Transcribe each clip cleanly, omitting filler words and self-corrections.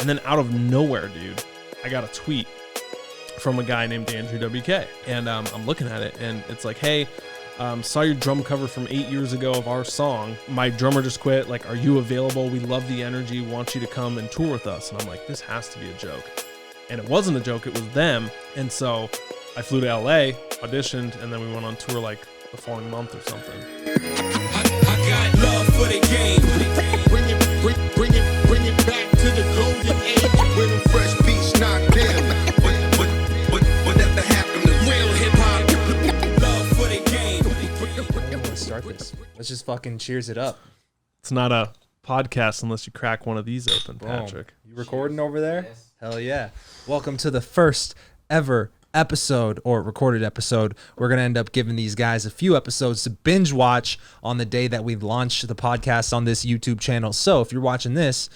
And then out of nowhere, dude, I got a tweet from a guy named Andrew WK. And I'm looking at it, and it's like, hey, saw your drum cover from 8 years ago of our song. My drummer just quit. Like, are you available? We love the energy. Want you to come and tour with us. And I'm like, this has to be a joke. And it wasn't a joke. It was them. And so I flew to LA, auditioned, and then we went on tour like the following month or something. I got love for the game. Bring it back to the golden age where the fresh beats knocked down. Whatever happened to real hip hop? Love for the game. Let's start this. Let's just fucking cheers it up. It's not a podcast unless you crack one of these open, Boom. Patrick. You recording over there? Yes. Hell yeah. Welcome to the first ever episode or recorded episode. We're going to end up giving these guys a few episodes to binge watch on the day that we launch the podcast on this YouTube channel. So if you're watching this,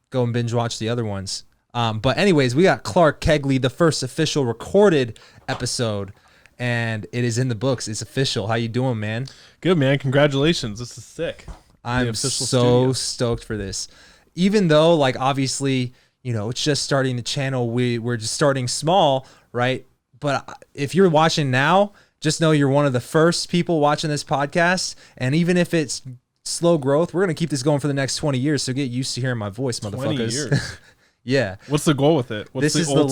go and binge watch the other ones. But anyways, we got Clark Kegley, the first official recorded episode, and it is in the books. It's official. How you doing, man? Good, man. Congratulations. This is sick. I'm so stoked for this. Even though, like, obviously, you know, it's just starting the channel. We're just starting small, right? But if you're watching now, just know you're one of the first people watching this podcast. And even if it's slow growth, we're going to keep this going for the next 20 years. So get used to hearing my voice, motherfuckers. 20 years. Yeah. What's the goal with it? This is the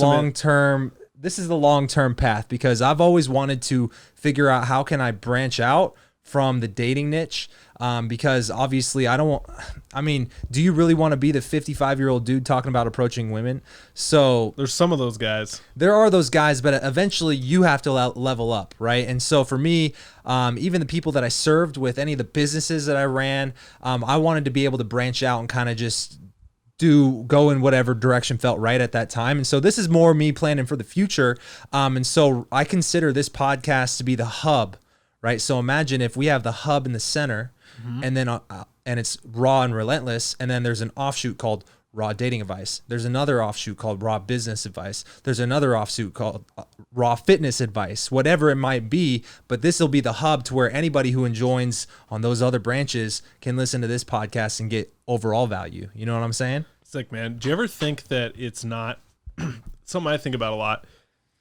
long-term path, because I've always wanted to figure out how can I branch out from the dating niche, because obviously do you really want to be the 55-year-old dude talking about approaching women? So there's some of those guys. There are those guys, but eventually you have to level up, right? And so for me, even the people that I served with, any of the businesses that I ran, I wanted to be able to branch out and kind of just go in whatever direction felt right at that time. And so this is more me planning for the future. And so I consider this podcast to be the hub, right? So imagine if we have the hub in the center, and then and it's Raw and Relentless, and then there's an offshoot called Raw Dating Advice. There's another offshoot called Raw Business Advice. There's another offshoot called Raw Fitness Advice, whatever it might be. But this will be the hub to where anybody who enjoys on those other branches can listen to this podcast and get overall value. You know what I'm saying? Sick, man. Do you ever think that it's not something I think about a lot?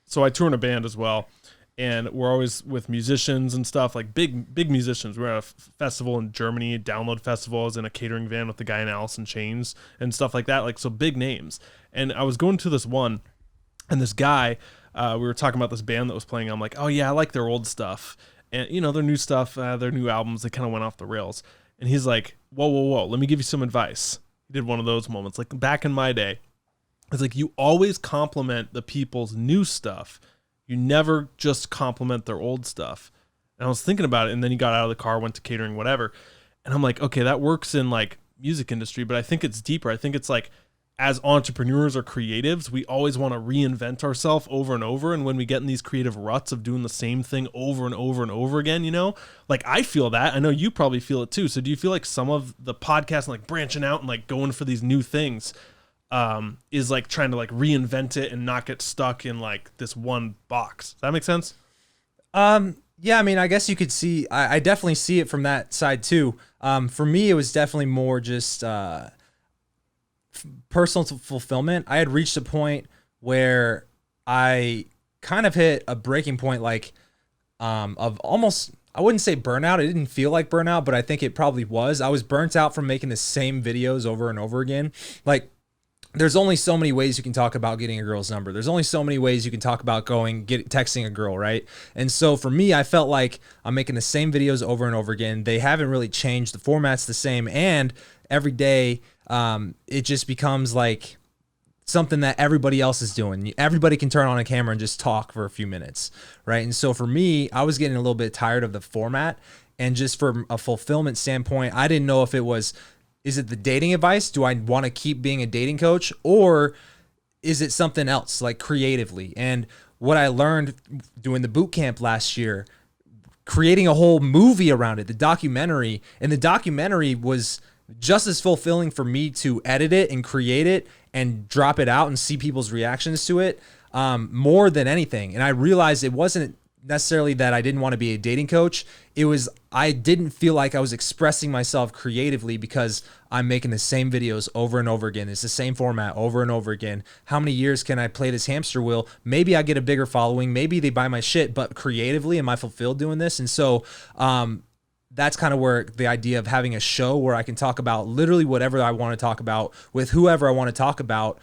So I tour in a band as well, and we're always with musicians and stuff, like big musicians. We're at a festival in Germany, Download Festival. I was in a catering van with the guy in Alice in Chains and stuff like that, like, so big names. And I was going to this one, and this guy, we were talking about this band that was playing. I'm like, oh yeah, I like their old stuff, and you know, their new stuff, their new albums, they kind of went off the rails. And he's like, whoa, let me give you some advice. He did one of those moments, like back in my day. It's like, you always compliment the people's new stuff. You never just compliment their old stuff. And I was thinking about it, and then he got out of the car, went to catering, whatever. And I'm like, okay, that works in like music industry, but I think it's deeper. I think it's like, as entrepreneurs or creatives, we always want to reinvent ourselves over and over. And when we get in these creative ruts of doing the same thing over and over and over again, you know, like, I feel that. I know you probably feel it too. So do you feel like some of the podcast, like branching out and like going for these new things, is like trying to like reinvent it and not get stuck in like this one box? Does that make sense? Yeah, I mean, I guess you could see, I definitely see it from that side too. For me, it was definitely more just personal fulfillment. I had reached a point where I kind of hit a breaking point, like of almost, I wouldn't say burnout. It didn't feel like burnout, but I think it probably was. I was burnt out from making the same videos over and over again. Like, there's only so many ways you can talk about getting a girl's number. There's only so many ways you can talk about texting a girl, right? And so for me, I felt like I'm making the same videos over and over again. They haven't really changed. The format's the same. And every day, it just becomes like something that everybody else is doing. Everybody can turn on a camera and just talk for a few minutes, right? And so for me, I was getting a little bit tired of the format. And just from a fulfillment standpoint, I didn't know if it was, is it the dating advice? Do I want to keep being a dating coach? Or is it something else, like creatively? And what I learned doing the boot camp last year, creating a whole movie around it, the documentary was just as fulfilling for me to edit it and create it and drop it out and see people's reactions to it, more than anything. And I realized it wasn't necessarily that I didn't want to be a dating coach. It was, I didn't feel like I was expressing myself creatively because I'm making the same videos over and over again. It's the same format over and over again. How many years can I play this hamster wheel? Maybe I get a bigger following. Maybe they buy my shit, but creatively, am I fulfilled doing this? And so, that's kind of where the idea of having a show where I can talk about literally whatever I want to talk about with whoever I want to talk about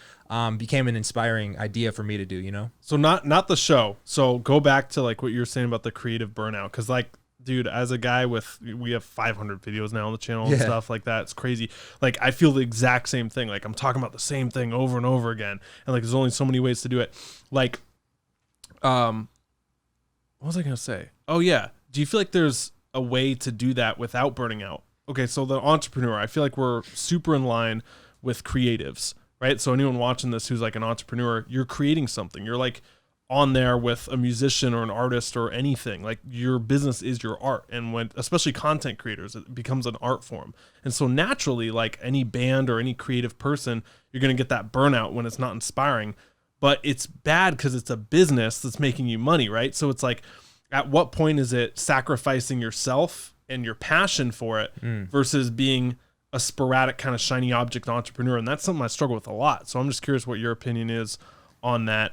became an inspiring idea for me to do, you know? So not the show. So go back to like what you were saying about the creative burnout. Cause like, dude, as a guy we have 500 videos now on the channel and stuff like that. It's crazy. Like I feel the exact same thing. Like I'm talking about the same thing over and over again. And like, there's only so many ways to do it. Like, what was I going to say? Oh yeah. Do you feel like there's a way to do that without burning out? Okay, so the entrepreneur, I feel like we're super in line with creatives, right? So anyone watching this who's like an entrepreneur, you're creating something. You're like on there with a musician or an artist or anything. Like your business is your art. And when, especially content creators, it becomes an art form. And so naturally, like any band or any creative person, you're going to get that burnout when it's not inspiring. But it's bad because it's a business that's making you money, right? So it's like, at what point is it sacrificing yourself and your passion for it versus being a sporadic kind of shiny object entrepreneur? And that's something I struggle with a lot. So I'm just curious what your opinion is on that,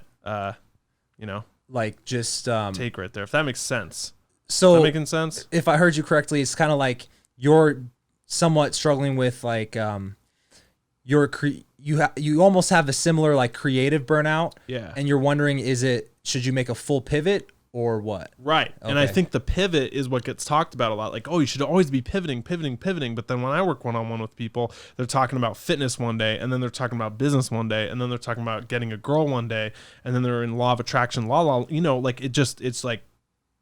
like just take right there, if that makes sense. So is that making sense? If I heard you correctly, it's kind of like you're somewhat struggling with like you almost have a similar like creative burnout. Yeah. And you're wondering, should you make a full pivot or what? Right. Okay. And I think the pivot is what gets talked about a lot. Like, oh, you should always be pivoting. But then when I work one-on-one with people, they're talking about fitness one day, and then they're talking about business one day, and then they're talking about getting a girl one day, and then they're in law of attraction, like it's like,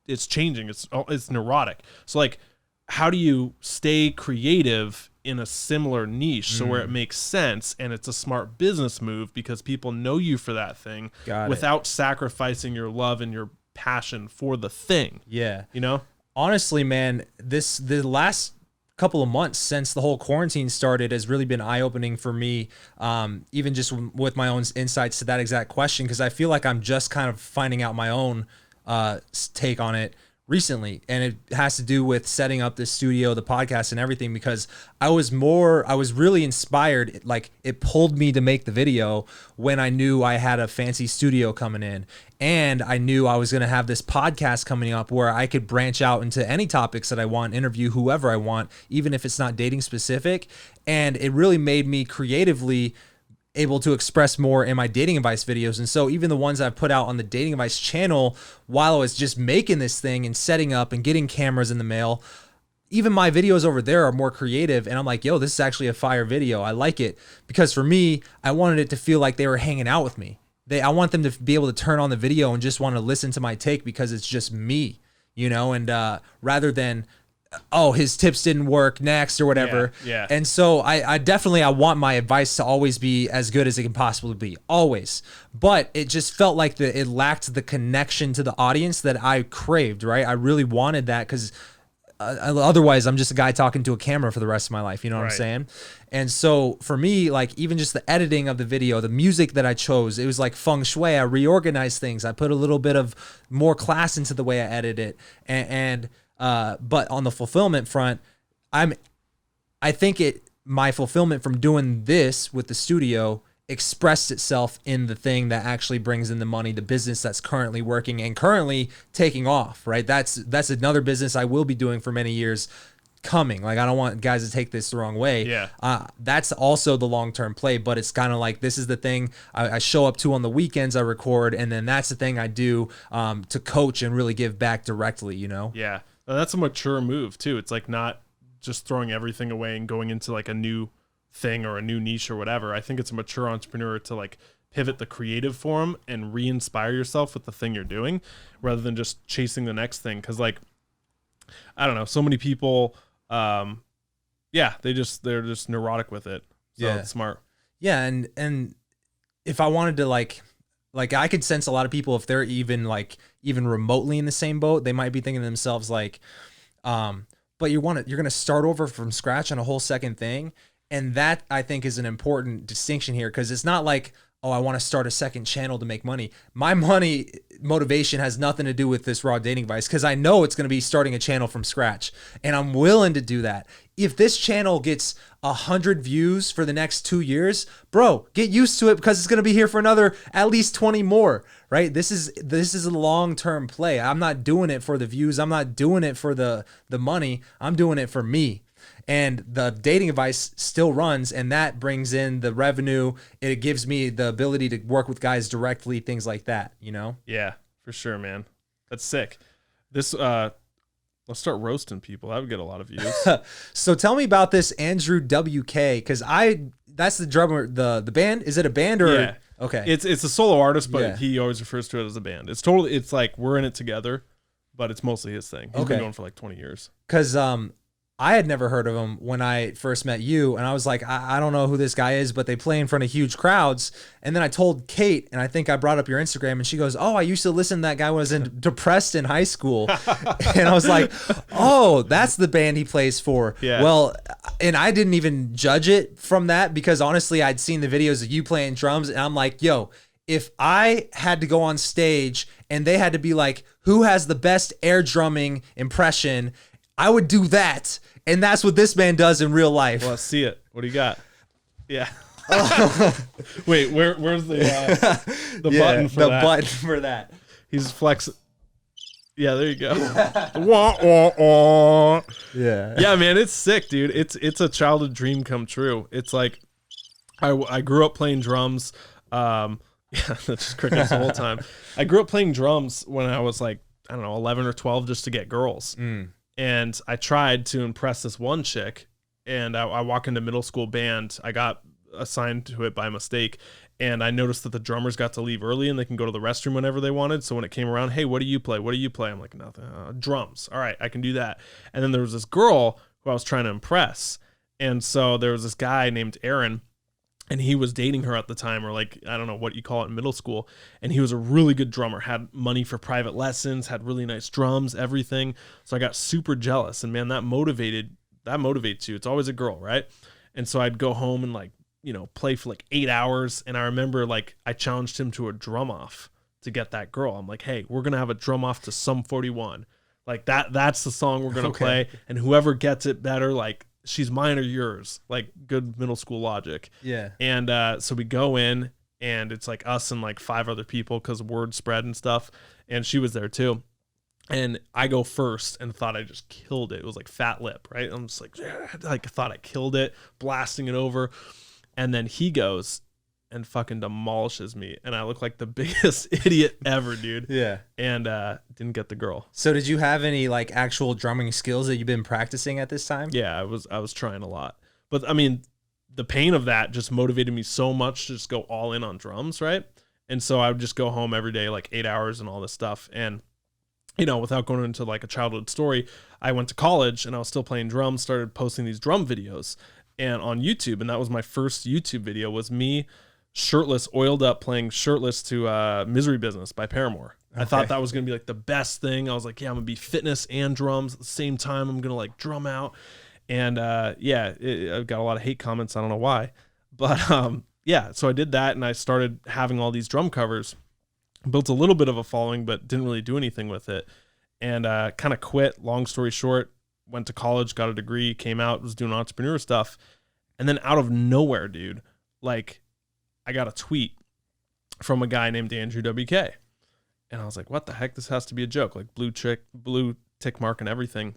it's changing. It's neurotic. So like, how do you stay creative in a similar niche so where it makes sense and it's a smart business move because people know you for that thing without sacrificing your love and your passion for the thing? Yeah. You know? Honestly, man, the last couple of months since the whole quarantine started has really been eye-opening for me, even just with my own insights to that exact question, because I feel like I'm just kind of finding out my own take on it recently, and it has to do with setting up this studio, the podcast, and everything, because I was really inspired. Like it pulled me to make the video when I knew I had a fancy studio coming in, and I knew I was going to have this podcast coming up where I could branch out into any topics that I want, interview whoever I want, even if it's not dating specific. And it really made me creatively able to express more in my dating advice videos. And so even the ones I've put out on the dating advice channel while I was just making this thing and setting up and getting cameras in the mail, even my videos over there are more creative. And I'm like, yo, this is actually a fire video. I like it because for me, I wanted it to feel like they were hanging out with me. I want them to be able to turn on the video and just want to listen to my take because it's just me, you know, and rather than, oh, his tips didn't work, next or whatever. Yeah. And so I definitely want my advice to always be as good as it can possibly be, always. But it just felt like it lacked the connection to the audience that I craved, right? I really wanted that because otherwise I'm just a guy talking to a camera for the rest of my life. You know what I'm saying? And so for me, like even just the editing of the video, the music that I chose, it was like feng shui. I reorganized things. I put a little bit of more class into the way I edit it. But on the fulfillment front, I think my fulfillment from doing this with the studio expressed itself in the thing that actually brings in the money, the business that's currently working and currently taking off, right? That's another business I will be doing for many years coming. Like, I don't want guys to take this the wrong way. Yeah. That's also the long-term play, but it's kind of like, this is the thing I show up to on the weekends, I record, and then that's the thing I do to coach and really give back directly, you know? Yeah. That's a mature move too. It's like not just throwing everything away and going into like a new thing or a new niche or whatever. I think it's a mature entrepreneur to like pivot the creative form and re-inspire yourself with the thing you're doing rather than just chasing the next thing. Cause like, I don't know, so many people, they're just neurotic with it. So it's smart. Yeah. And if I wanted to like I could sense a lot of people, if they're even remotely in the same boat, they might be thinking to themselves like, but you're going to start over from scratch on a whole second thing. And that I think is an important distinction here. Cause it's not like, oh, I want to start a second channel to make money. My money motivation has nothing to do with this raw dating advice because I know it's going to be starting a channel from scratch, and I'm willing to do that. If this channel gets 100 views for the next 2 years, bro, get used to it because it's going to be here for another at least 20 more, right? This is a long-term play. I'm not doing it for the views. I'm not doing it for the money. I'm doing it for me. And the dating advice still runs, and that brings in the revenue. It gives me the ability to work with guys directly, things like that, you know? Yeah, for sure, man. That's sick. This, let's start roasting people. That would get a lot of views. So tell me about this Andrew WK, because that's the drummer, the band. Is it a band or? Yeah. Okay. It's a solo artist, but Yeah. he always refers to it as a band. It's like we're in it together, but it's mostly his thing. He's been going for like 20 years. Because I had never heard of him when I first met you, and I was like, I don't know who this guy is, but they play in front of huge crowds. And then I told Kate, and I think I brought up your Instagram, and she goes, oh, I used to listen to that guy when I was depressed in high school. And I was like, oh, that's the band he plays for. Yeah. Well, and I didn't even judge it from that because honestly, I'd seen the videos of you playing drums, and I'm like, yo, if I had to go on stage and they had to be like, who has the best air drumming impression, I would do that. And that's what this man does in real life. Well, let's see it. What do you got? Yeah. Wait, where's the button for that? The button for that. He's flexing. Yeah, there you go. Wah, wah, wah. Yeah. Yeah, man, it's sick, dude. It's a childhood dream come true. It's like I grew up playing drums. Yeah, that's just crickets the whole time. I grew up playing drums when I was like, I don't know, 11 or 12 just to get girls. And I tried to impress this one chick, and I walk into middle school band. I got assigned to it by mistake, and I noticed that the drummers got to leave early and they can go to the restroom whenever they wanted. So when it came around, hey, what do you play? What do you play? I'm like, nothing. Drums. All right, I can do that. And then there was this girl who I was trying to impress. And so there was this guy named Aaron, and he was dating her at the time, or like, I don't know what you call it in middle school. And he was a really good drummer, had money for private lessons, had really nice drums, everything. So I got super jealous, and man, that motivates you. It's always a girl, right? And so I'd go home and like, you know, play for like 8 hours. And I remember like I challenged him to a drum off to get that girl. I'm like, hey, we're going to have a drum off to Sum 41. Like that's the song we're going to play. And whoever gets it better, like, she's mine or yours, like good middle school logic. Yeah. And so we go in, and it's like us and like 5 other people because word spread and stuff. And she was there too. And I go first and thought I just killed it. It was like Fat Lip, right? I'm just like, yeah, like I thought I killed it, blasting it over. And then he goes and fucking demolishes me, and I look like the biggest idiot ever, dude. Yeah. And didn't get the girl. So did you have any like actual drumming skills that you've been practicing at this time? Yeah, I was trying a lot. But I mean, the pain of that just motivated me so much to just go all in on drums, right? And so I would just go home every day, like 8 hours and all this stuff. And, you know, without going into like a childhood story, I went to college and I was still playing drums, started posting these drum videos and on YouTube. And that was my first YouTube video, was me shirtless, oiled up, playing shirtless to Misery Business by Paramore. Okay. I thought that was going to be like the best thing. I was like, yeah, I'm going to be fitness and drums at the same time. I'm going to like drum out. And yeah, I got a lot of hate comments. I don't know why. But yeah, so I did that, and I started having all these drum covers. Built a little bit of a following, but didn't really do anything with it. And kind of quit, long story short. Went to college, got a degree, came out, was doing entrepreneur stuff. And then out of nowhere, dude, like I got a tweet from a guy named Andrew WK. And I was like, what the heck? This has to be a joke. Like blue tick mark and everything.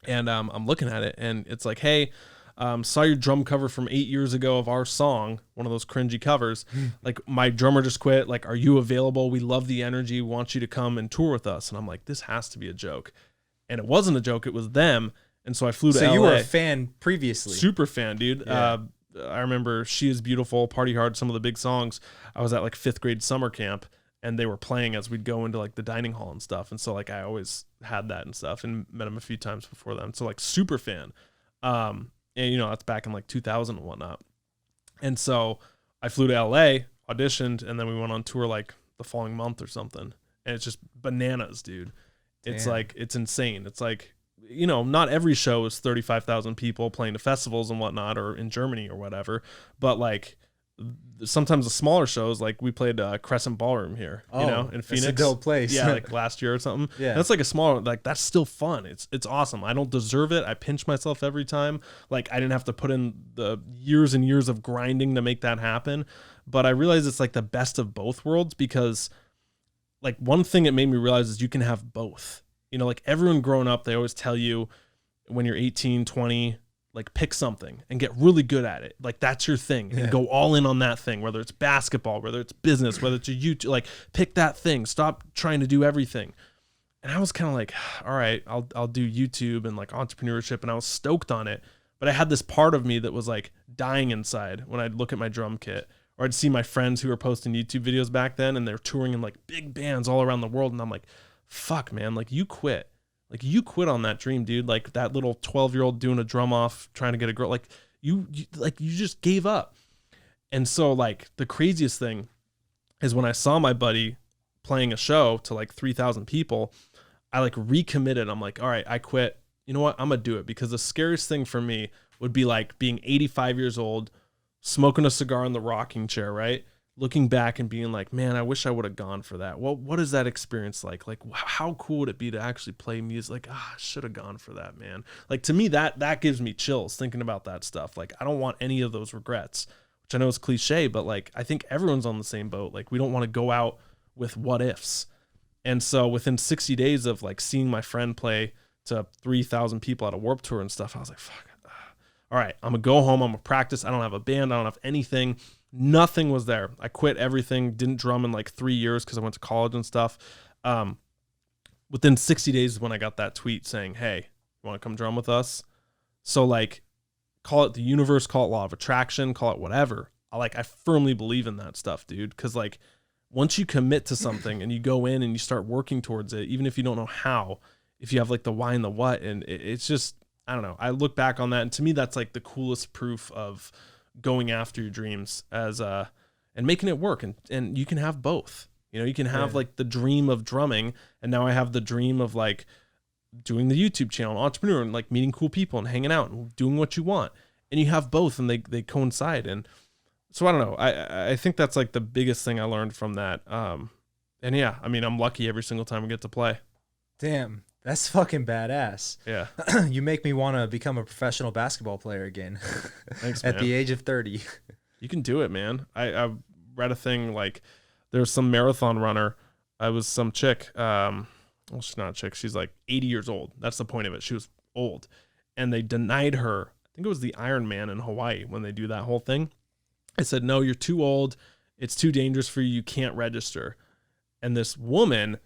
And I'm looking at it, and it's like, hey, saw your drum cover from 8 years ago of our song, one of those cringy covers. Like, my drummer just quit. Like, are you available? We love the energy. We want you to come and tour with us. And I'm like, this has to be a joke. And it wasn't a joke. It was them. And so I flew to LA. So you were a fan previously. Super fan, dude. Yeah. I remember She Is Beautiful, Party Hard, some of the big songs. I was at like 5th grade summer camp, and they were playing as we'd go into like the dining hall and stuff. And so like I always had that and stuff, and met him a few times before then. So like super fan. And you know, that's back in like 2000 and whatnot. And so I flew to LA, auditioned, and then we went on tour like the following month or something. And it's just bananas, dude. It's like, it's insane. It's like, you know, not every show is 35,000 people playing to festivals and whatnot, or in Germany or whatever, but like sometimes the smaller shows, like we played Crescent Ballroom here, in Phoenix. That's a dope place. Yeah, like last year or something. Yeah. And that's like a smaller, like that's still fun. It's awesome. I don't deserve it. I pinch myself every time. Like I didn't have to put in the years and years of grinding to make that happen. But I realize it's like the best of both worlds, because like one thing it made me realize is you can have both. Like everyone growing up, they always tell you when you're 18, 20, like pick something and get really good at it. Like that's your thing, and go all in on that thing, whether it's basketball, whether it's business, whether it's a YouTube, like pick that thing, stop trying to do everything. And I was kind of like, all right, I'll do YouTube and like entrepreneurship. And I was stoked on it. But I had this part of me that was like dying inside when I'd look at my drum kit, or I'd see my friends who were posting YouTube videos back then, and they're touring in like big bands all around the world. And I'm like, fuck man, like you quit. Like you quit on that dream, dude. Like that little 12-year-old doing a drum off, trying to get a girl. Like you just gave up. And so like the craziest thing is when I saw my buddy playing a show to like 3,000 people, I like recommitted. I'm like, all right, I quit. You know what? I'm gonna do it, because the scariest thing for me would be like being 85 years old, smoking a cigar in the rocking chair, right? Looking back and being like, man, I wish I would have gone for that. Well, what is that experience like? Like, how cool would it be to actually play music? Like, I should have gone for that, man. Like, to me, that gives me chills thinking about that stuff. Like, I don't want any of those regrets, which I know is cliche, but like, I think everyone's on the same boat. Like, we don't want to go out with what ifs. And so within 60 days of like seeing my friend play to 3,000 people at a Warped Tour and stuff, I was like, fuck, all right, I'm gonna go home. I'm gonna practice. I don't have a band. I don't have anything. Nothing was there. I quit everything. Didn't drum in like 3 years because I went to college and stuff. Within 60 days is when I got that tweet saying, hey, you want to come drum with us? So like, call it the universe, call it law of attraction, call it whatever. I firmly believe in that stuff, dude. Because like, once you commit to something and you go in and you start working towards it, even if you don't know how, if you have like the why and the what, and it's just, I don't know. I look back on that, and to me, that's like the coolest proof of going after your dreams and making it work. And you can have both. You can have like the dream of drumming, and now I have the dream of like doing the YouTube channel, entrepreneur, and like meeting cool people and hanging out and doing what you want. And you have both, and they coincide. And so I don't know. I think that's like the biggest thing I learned from that. And yeah, I mean, I'm lucky every single time we get to play. Damn, that's fucking badass. Yeah. You make me want to become a professional basketball player again. Thanks, man. At the age of 30. You can do it, man. I read a thing like there's some marathon runner. I was some chick. Well, she's not a chick. She's like 80 years old. That's the point of it. She was old. And they denied her. I think it was the Ironman in Hawaii when they do that whole thing. I said, no, you're too old. It's too dangerous for you. You can't register. And this woman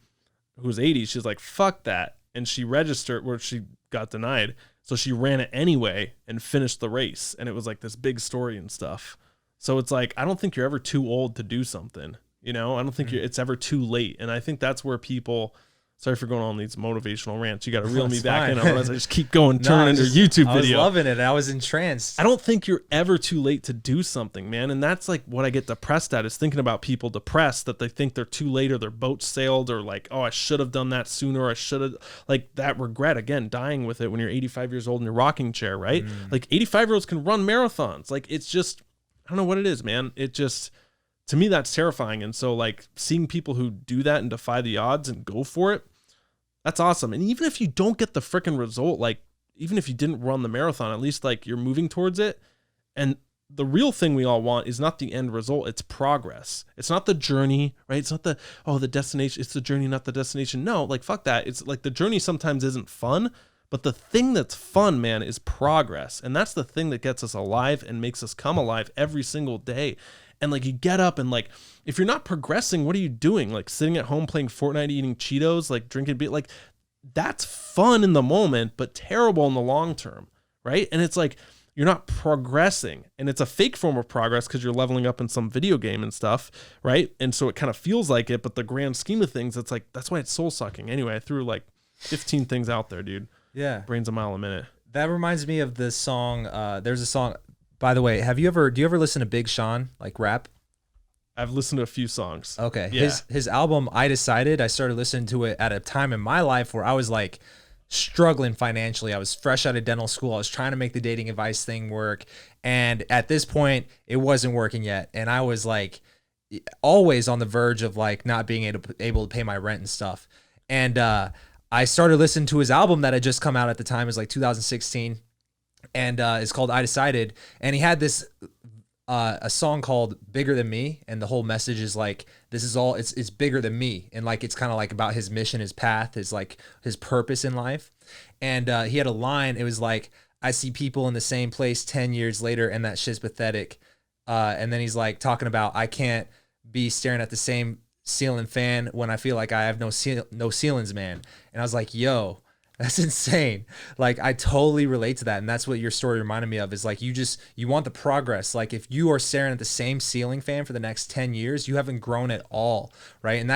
who was 80, she's like, fuck that. And she registered where she got denied. So she ran it anyway and finished the race. And it was like this big story and stuff. So it's like, I don't think you're ever too old to do something. I don't think it's ever too late. And I think that's where people, sorry for going on these motivational rants. You got to reel me back in. Otherwise I just keep going, turning into a YouTube video. I was loving it. I was entranced. I don't think you're ever too late to do something, man. And that's like what I get depressed at, is thinking about people depressed that they think they're too late, or their boat sailed, or like, oh, I should have done that sooner. Or I should have, like that regret, again, dying with it when you're 85 years old in your rocking chair, right? Like 85-year-olds can run marathons. Like it's just, I don't know what it is, man. It just, to me, that's terrifying. And so like seeing people who do that and defy the odds and go for it, that's awesome. And even if you don't get the freaking result, like even if you didn't run the marathon, at least like you're moving towards it. And the real thing we all want is not the end result. It's progress. It's not the journey, right? It's not the destination. It's the journey, not the destination. No, like fuck that. It's like the journey sometimes isn't fun, but the thing that's fun, man, is progress. And that's the thing that gets us alive and makes us come alive every single day. And like you get up and like, if you're not progressing, what are you doing? Like sitting at home playing Fortnite, eating Cheetos, like drinking beer, like that's fun in the moment, but terrible in the long term, right? And it's like, you're not progressing, and it's a fake form of progress because you're leveling up in some video game and stuff, right? And so it kind of feels like it, but the grand scheme of things, it's like, that's why it's soul sucking. Anyway, I threw like 15 things out there, dude. Yeah. Brain's a mile a minute. That reminds me of this song. There's a song, by the way, do you ever listen to Big Sean, like rap? I've listened to a few songs. Okay. Yeah. His album, I Decided, I started listening to it at a time in my life where I was like struggling financially. I was fresh out of dental school. I was trying to make the dating advice thing work. And at this point, it wasn't working yet. And I was like always on the verge of like not being able to pay my rent and stuff. And I started listening to his album that had just come out at the time. It was like 2016. And it's called I Decided. And he had this a song called Bigger Than Me, and the whole message is like, this is all, it's bigger than me, and like it's kind of like about his mission, his path, his like his purpose in life. And he had a line, it was like, I see people in the same place 10 years later and that shit's pathetic. And then he's like talking about, I can't be staring at the same ceiling fan when I feel like I have no ceilings, man. And I was like, yo, that's insane. Like, I totally relate to that. And that's what your story reminded me of, is like, you want the progress. Like, if you are staring at the same ceiling fan for the next 10 years, you haven't grown at all. Right. And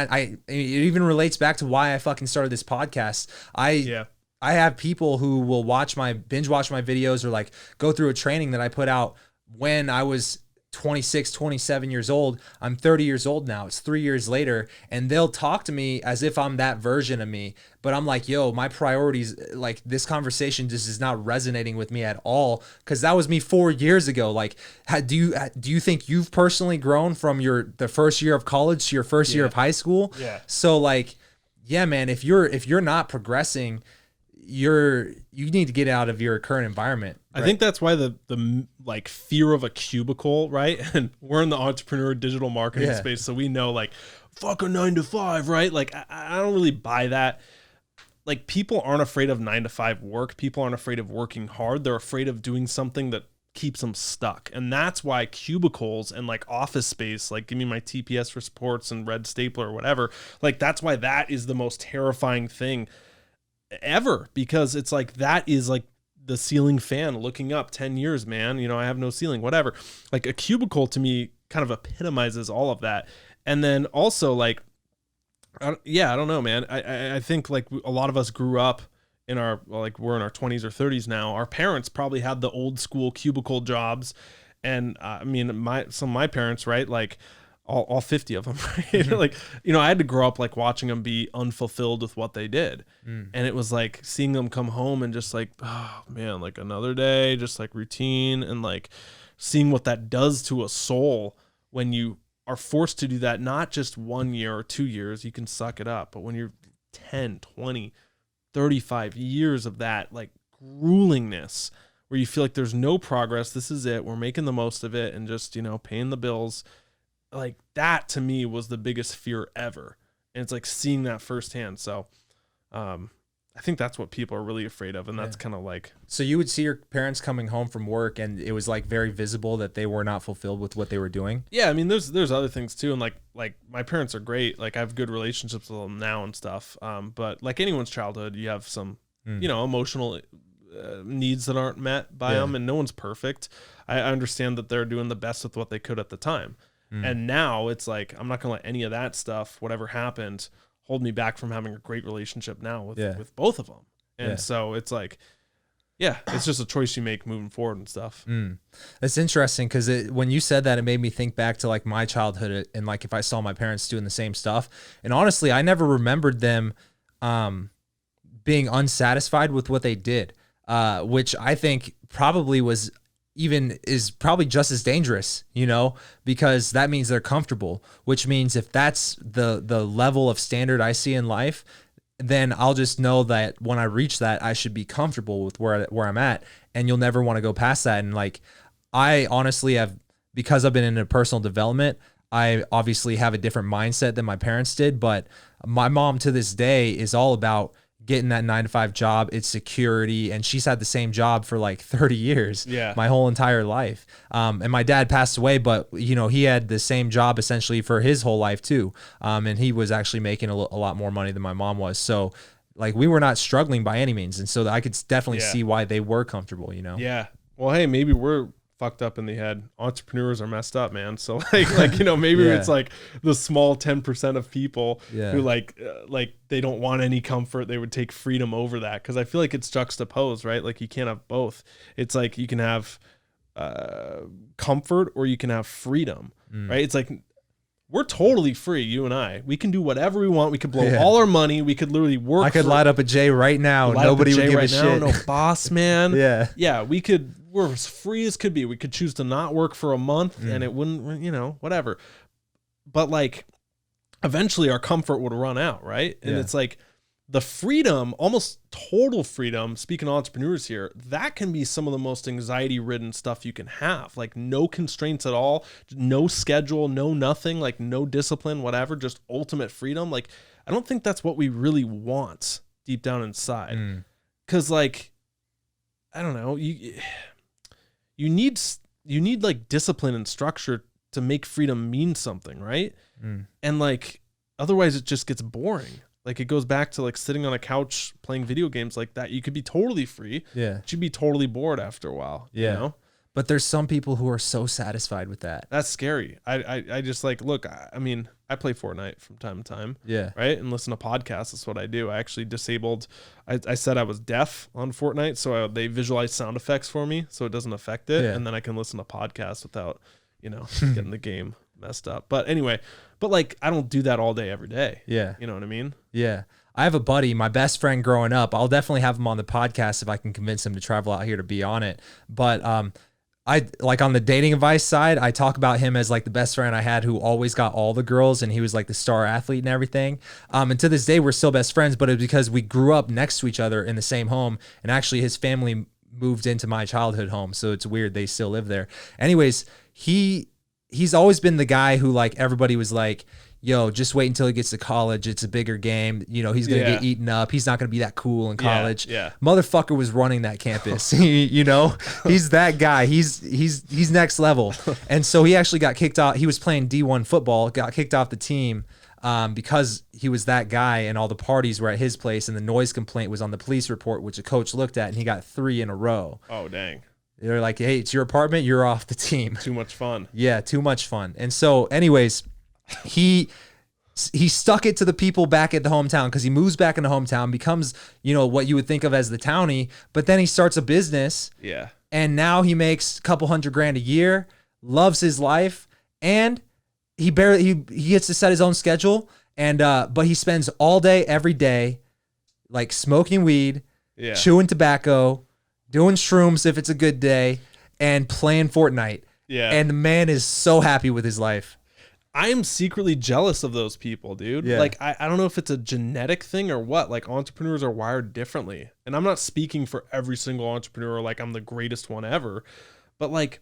it even relates back to why I fucking started this podcast. I have people who will binge watch my videos, or like go through a training that I put out when I was 26, 27 years old. I'm 30 years old now. It's 3 years later, and they'll talk to me as if I'm that version of me. But I'm like, yo, my priorities, like this conversation just is not resonating with me at all, because that was me 4 years ago. Like, do you think you've personally grown from the first year of college to your first year of high school? Yeah. So like, yeah, man, if you're not progressing, you need to get out of your current environment. Right? I think that's why the like fear of a cubicle, right? And we're in the entrepreneur digital marketing space, so we know like, fuck a 9 to 5, right? Like I don't really buy that. Like, people aren't afraid of 9 to 5 work. People aren't afraid of working hard. They're afraid of doing something that keeps them stuck. And that's why cubicles and like office space, like give me my TPS for sports and red stapler or whatever. Like, that's why that is the most terrifying thing ever, because it's like, that is like the ceiling fan looking up 10 years, man, you know, I have no ceiling, whatever. Like, a cubicle to me kind of epitomizes all of that. And then also like, I don't know, man. I think like a lot of us grew up in we're in our 20s or 30s now. Our parents probably had the old school cubicle jobs. And I mean, some of my parents, right? Like, all 50 of them, right? Like, you know, I had to grow up like watching them be unfulfilled with what they did. And it was like seeing them come home and just like, oh man, like another day, just like routine, and like seeing what that does to a soul when you are forced to do that, not just 1 year or 2 years, you can suck it up. But when you're 10, 20, 35 years of that, like gruelingness, where you feel like there's no progress, this is it, we're making the most of it and just, you know, paying the bills. Like, that to me was the biggest fear ever. And it's like seeing that firsthand. So I think that's what people are really afraid of. And that's kind of like, so you would see your parents coming home from work and it was like very visible that they were not fulfilled with what they were doing. Yeah. I mean, there's other things too. And like my parents are great. Like, I have good relationships with them now and stuff. But like anyone's childhood, you have some, you know, emotional needs that aren't met by them, and no one's perfect. I understand that they're doing the best with what they could at the time. And now it's like, I'm not going to let any of that stuff, whatever happened, hold me back from having a great relationship now with both of them. And so it's like, it's just a choice you make moving forward and stuff. It's interesting because when you said that, it made me think back to like my childhood and like if I saw my parents doing the same stuff. And honestly, I never remembered them being unsatisfied with what they did, which I think probably is probably just as dangerous, you know, because that means they're comfortable, which means if that's the level of standard I see in life, then I'll just know that when I reach that, I should be comfortable with where I'm at, and you'll never want to go past that. And like, I honestly have, because I've been in a personal development, I obviously have a different mindset than my parents did, but my mom to this day is all about getting that 9 to 5 job. It's security. And she's had the same job for like 30 years, my whole entire life. And my dad passed away, but you know, he had the same job essentially for his whole life too. And he was actually making a lot more money than my mom was. So like, we were not struggling by any means. And so I could definitely see why they were comfortable, you know? Yeah. Well, hey, maybe we're fucked up in the head. Entrepreneurs are messed up, man. So like you know, maybe it's like the small 10% of people who like they don't want any comfort. They would take freedom over that, because I feel like it's juxtaposed, right? Like, you can't have both. It's like you can have comfort or you can have freedom, right? It's like we're totally free, you and I. We can do whatever we want. We could blow all our money. We could literally work. I could light up a J right now. And nobody would give a shit. No boss, man. Yeah. We're as free as could be. We could choose to not work for a month and it wouldn't, whatever. But like, eventually our comfort would run out, right? And it's like the freedom, almost total freedom, speaking of entrepreneurs here, that can be some of the most anxiety-ridden stuff you can have. Like no constraints at all, no schedule, no nothing, like no discipline, whatever, just ultimate freedom. Like I don't think that's what we really want deep down inside. Because like, I don't know, you need like discipline and structure to make freedom mean something, right? And like, otherwise it just gets boring. Like it goes back to like sitting on a couch playing video games like that. You could be totally free. Yeah. But you'd be totally bored after a while. Yeah. You know? But there's some people who are so satisfied with that. That's scary. I just like, look, I mean, I play Fortnite from time to time. Yeah. Right. And listen to podcasts. That's what I do. I actually disabled, I said I was deaf on Fortnite. So they visualize sound effects for me so it doesn't affect it. Yeah. And then I can listen to podcasts without, getting the game messed up. But anyway, like I don't do that all day, every day. Yeah. You know what I mean? Yeah. I have a buddy, my best friend growing up. I'll definitely have him on the podcast if I can convince him to travel out here to be on it. But I like on the dating advice side, I talk about him as like the best friend I had who always got all the girls and he was like the star athlete and everything. And to this day, we're still best friends, but it's because we grew up next to each other in the same home. And actually his family moved into my childhood home. So it's weird. They still live there. Anyways, he's always been the guy who like everybody was like, yo, just wait until he gets to college. It's a bigger game. He's going to get eaten up. He's not going to be that cool in college. Yeah. Motherfucker was running that campus. He's that guy. He's next level. And so he actually got kicked off. He was playing D1 football, got kicked off the team because he was that guy and all the parties were at his place and the noise complaint was on the police report, which a coach looked at and he got 3 in a row. Oh, dang. They're like, hey, it's your apartment. You're off the team. Too much fun. Yeah, too much fun. And so anyways, he stuck it to the people back at the hometown because he moves back in the hometown, becomes, what you would think of as the townie, but then he starts a business. Yeah. And now he makes a couple $100,000 a year, loves his life, and he gets to set his own schedule. And but he spends all day, every day, like smoking weed, chewing tobacco, doing shrooms if it's a good day, and playing Fortnite. Yeah. And the man is so happy with his life. I am secretly jealous of those people, dude. Yeah. Like, I don't know if it's a genetic thing or what. Like, entrepreneurs are wired differently. And I'm not speaking for every single entrepreneur like I'm the greatest one ever. But, like,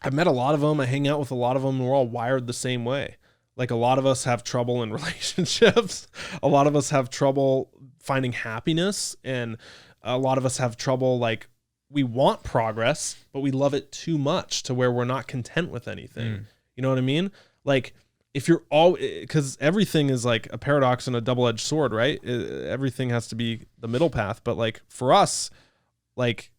I've met a lot of them. I hang out with a lot of them. And we're all wired the same way. Like, a lot of us have trouble in relationships. A lot of us have trouble finding happiness. And a lot of us have trouble, like, we want progress, but we love it too much to where we're not content with anything. You know what I mean? Like, if you're all, because everything is like a paradox and a double-edged sword, right? Everything has to be the middle path. But like for us, like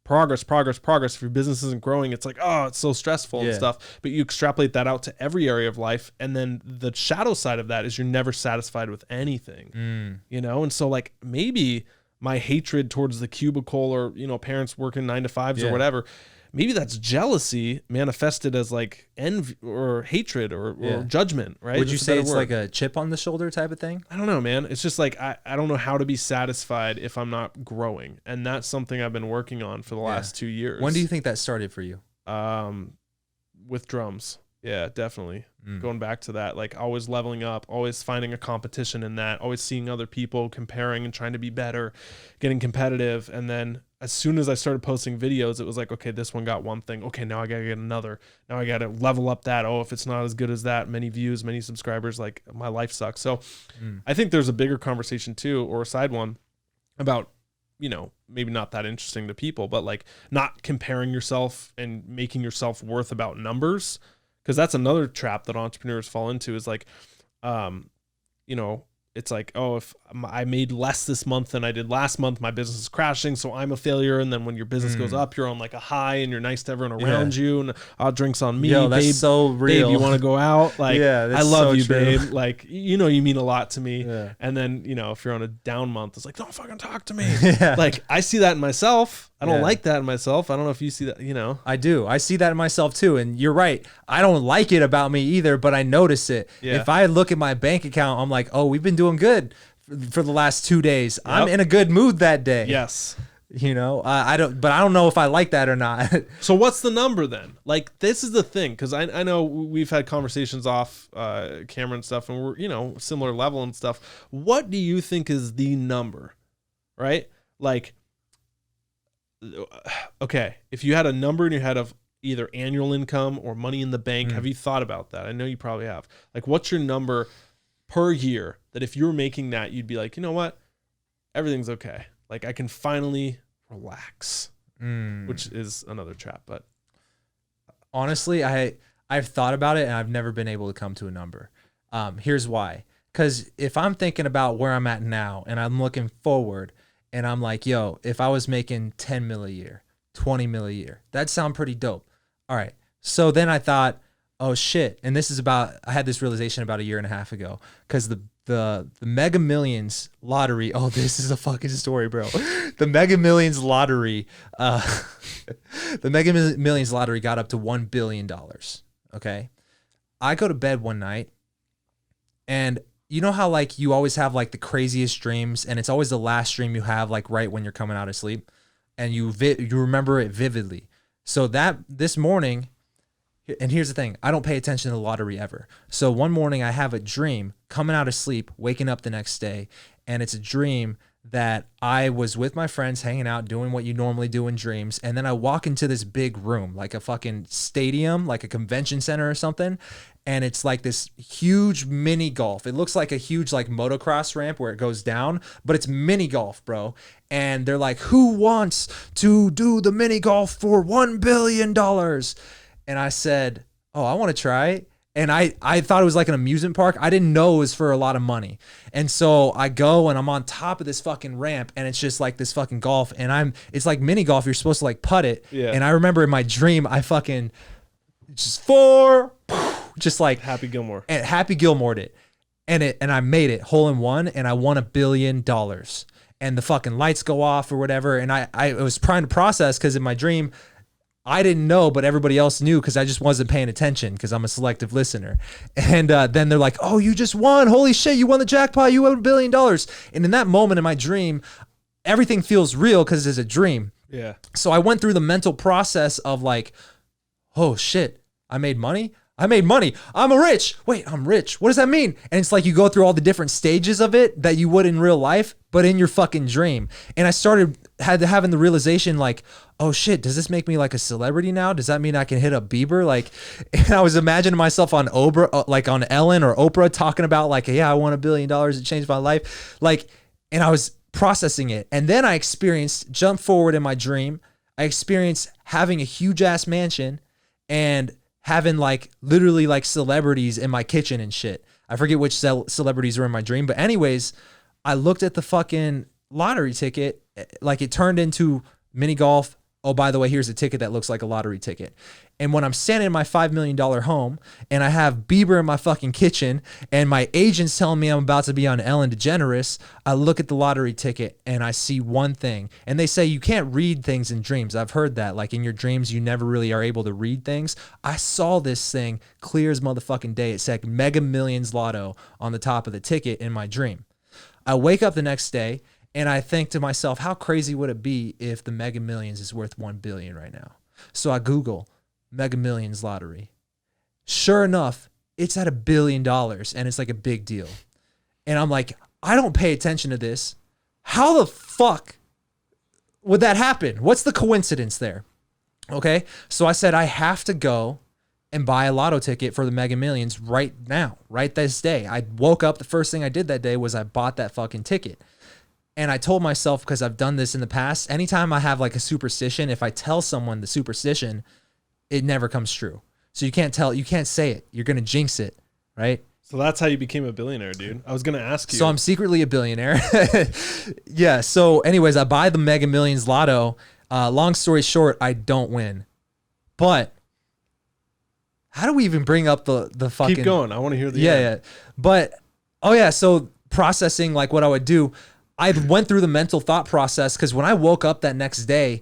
progress. If your business isn't growing, it's like, oh, it's so stressful and stuff. But you extrapolate that out to every area of life. And then the shadow side of that is you're never satisfied with anything, And so like maybe my hatred towards the cubicle or, parents working 9 to 5s or whatever, maybe that's jealousy manifested as like envy or hatred or judgment, right? Would you say it's like a chip on the shoulder type of thing? I don't know, man. It's just like, I don't know how to be satisfied if I'm not growing. And that's something I've been working on for the last 2 years. When do you think that started for you? With drums. Yeah, definitely. Going back to that, like always leveling up, always finding a competition in that, always seeing other people, comparing and trying to be better, getting competitive. And then as soon as I started posting videos, it was like, okay, this one got one thing. Okay, now I got to get another. Now I got to level up that. Oh, if it's not as good as that, many views, many subscribers, like my life sucks. So I think there's a bigger conversation too, or a side one about, maybe not that interesting to people, but like not comparing yourself and making your self-worth about numbers. Because that's another trap that entrepreneurs fall into is like, it's like, oh, if I made less this month than I did last month, my business is crashing, so I'm a failure. And then when your business goes up, you're on like a high and you're nice to everyone around you. And drinks on me. Yo, that's babe, so real. Babe, you want to go out? Like, I love you, true. Babe. Like, you mean a lot to me. Yeah. And then, if you're on a down month, it's like, don't fucking talk to me. Like, I see that in myself. I don't Yeah. like that in myself. I don't know if you see that, you know. I do. I see that in myself too. And you're right. I don't like it about me either, but I notice it. Yeah. If I look at my bank account, I'm like, oh, we've been doing good for the last 2 days. I'm in a good mood that day. Yes. You know, I don't know if I like that or not. So what's the number then? Like, this is the thing, because I know we've had conversations off camera and stuff, and we're, you know, similar level and stuff. What do you think is the number, right? Like, okay, if you had a number in your head of either annual income or money in the bank, have you thought about that? I know you probably have. Like, what's your number per year that if you were making that, you'd be like, you know what? Everything's okay. Like, I can finally relax, which is another trap. But honestly, I've thought about it and I've never been able to come to a number. Here's why. Because if I'm thinking about where I'm at now and I'm looking forward and I'm like, yo, if I was making 10 mil a year, 20 mil a year, that'd sound pretty dope. All right. So then I thought, oh shit. And I had this realization about a year and a half ago, because the Mega Millions lottery. Oh, this is a fucking story, bro. The Mega Millions lottery, the Mega Millions lottery got up to $1 billion. Okay. I go to bed one night and you know how like you always have like the craziest dreams and it's always the last dream you have like right when you're coming out of sleep and you remember it vividly. So this morning, and here's the thing, I don't pay attention to the lottery ever. So one morning I have a dream coming out of sleep, waking up the next day, and it's a dream that I was with my friends hanging out, doing what you normally do in dreams. And then I walk into this big room, like a fucking stadium, like a convention center or something. And it's like this huge mini golf. It looks like a huge like motocross ramp where it goes down, but it's mini golf, bro. And they're like, who wants to do the mini golf for $1 billion? And I said, oh, I want to try it. And I thought it was like an amusement park. I didn't know it was for a lot of money. And so I go and I'm on top of this fucking ramp and it's just like this fucking golf. And it's like mini golf. You're supposed to like putt it. Yeah. And I remember in my dream, I fucking just like Happy Gilmore. and Happy Gilmore'd it. And I made it hole in one and I won $1 billion. And the fucking lights go off or whatever. And I was trying to process because in my dream, I didn't know, but everybody else knew because I just wasn't paying attention because I'm a selective listener. And then they're like, oh, you just won. Holy shit, you won the jackpot. You won $1 billion. And in that moment in my dream, everything feels real because it's a dream. Yeah. So I went through the mental process of like, oh shit, I made money. I made money. I'm rich. Wait, I'm rich. What does that mean? And it's like you go through all the different stages of it that you would in real life, but in your fucking dream. And I having the realization like, oh shit, does this make me like a celebrity now? Does that mean I can hit up Bieber? Like, and I was imagining myself on Oprah, like on Ellen or Oprah talking about like, yeah, I won $1 billion. It changed my life. Like, and I was processing it. And then I jump forward in my dream. I experienced having a huge ass mansion and having like literally like celebrities in my kitchen and shit. I forget which celebrities were in my dream, but anyways, I looked at the fucking lottery ticket, like it turned into mini golf. Oh, by the way, here's a ticket that looks like a lottery ticket. And when I'm standing in my $5 million home and I have Bieber in my fucking kitchen and my agent's telling me I'm about to be on Ellen DeGeneres, I look at the lottery ticket and I see one thing. And they say you can't read things in dreams. I've heard that. Like in your dreams, you never really are able to read things. I saw this thing clear as motherfucking day. It said Mega Millions Lotto on the top of the ticket in my dream. I wake up the next day and I think to myself, how crazy would it be if the Mega Millions is worth $1 billion right now? So I Google Mega Millions lottery. Sure enough, it's at $1 billion and it's like a big deal. And I'm like, I don't pay attention to this. How the fuck would that happen? What's the coincidence there? Okay. So I said, I have to go and buy a lotto ticket for the Mega Millions right now, right this day. I woke up. The first thing I did that day was I bought that fucking ticket. And I told myself, because I've done this in the past, anytime I have like a superstition, if I tell someone the superstition, it never comes true. So you can't say it. You're going to jinx it, right? So that's how you became a billionaire, dude. I was going to ask you. So I'm secretly a billionaire. Yeah. So anyways, I buy the Mega Millions lotto. Long story short, I don't win. But how do we even bring up the fucking... Keep going. I want to hear the... Yeah. But, oh yeah, so processing like what I would do, I went through the mental thought process because when I woke up that next day,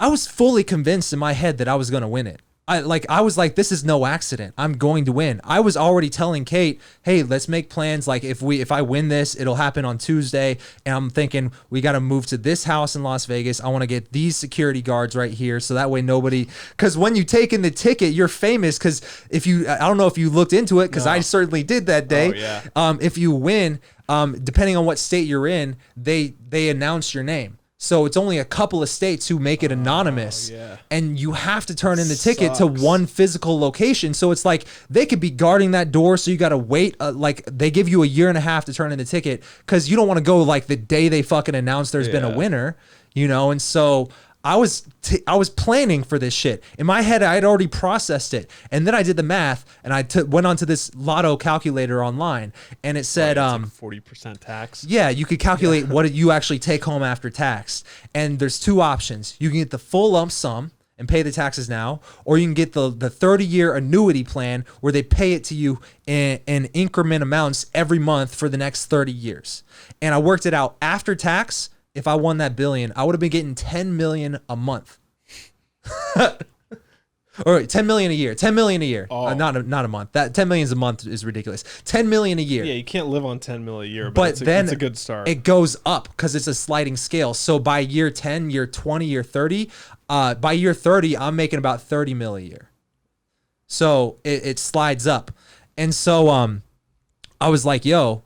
I was fully convinced in my head that I was going to win it. I was like, this is no accident. I'm going to win. I was already telling Kate, hey, let's make plans. Like if I win this, it'll happen on Tuesday. And I'm thinking we got to move to this house in Las Vegas. I want to get these security guards right here. So that way because when you take in the ticket, you're famous. Cause I don't know if you looked into it, cause I certainly did that day. Oh, yeah. If you win, depending on what state you're in, they announce your name. So it's only a couple of states who make it anonymous, and you have to turn in the ticket to one physical location. So it's like they could be guarding that door, so you got to wait. Like they give you a year and a half to turn in the ticket because you don't want to go like the day they fucking announce there's been a winner, And so I was planning for this shit. In my head, I had already processed it. And then I did the math and I went onto this lotto calculator online and it said, like 40% tax. Yeah, you could calculate what you actually take home after tax. And there's two options. You can get the full lump sum and pay the taxes now, or you can get the 30-year annuity plan where they pay it to you in increment amounts every month for the next 30 years. And I worked it out after tax. If I won that billion, I would have been getting 10 million a month. Or 10 million a year. 10 million a year. Oh. Not a month. That 10 million a month is ridiculous. 10 million a year. Yeah, you can't live on 10 mil a year, but it's a good start. It goes up because it's a sliding scale. So by year 10, year 20, year 30, by year 30, I'm making about 30 mil a year. So it slides up. And so I was like, yo,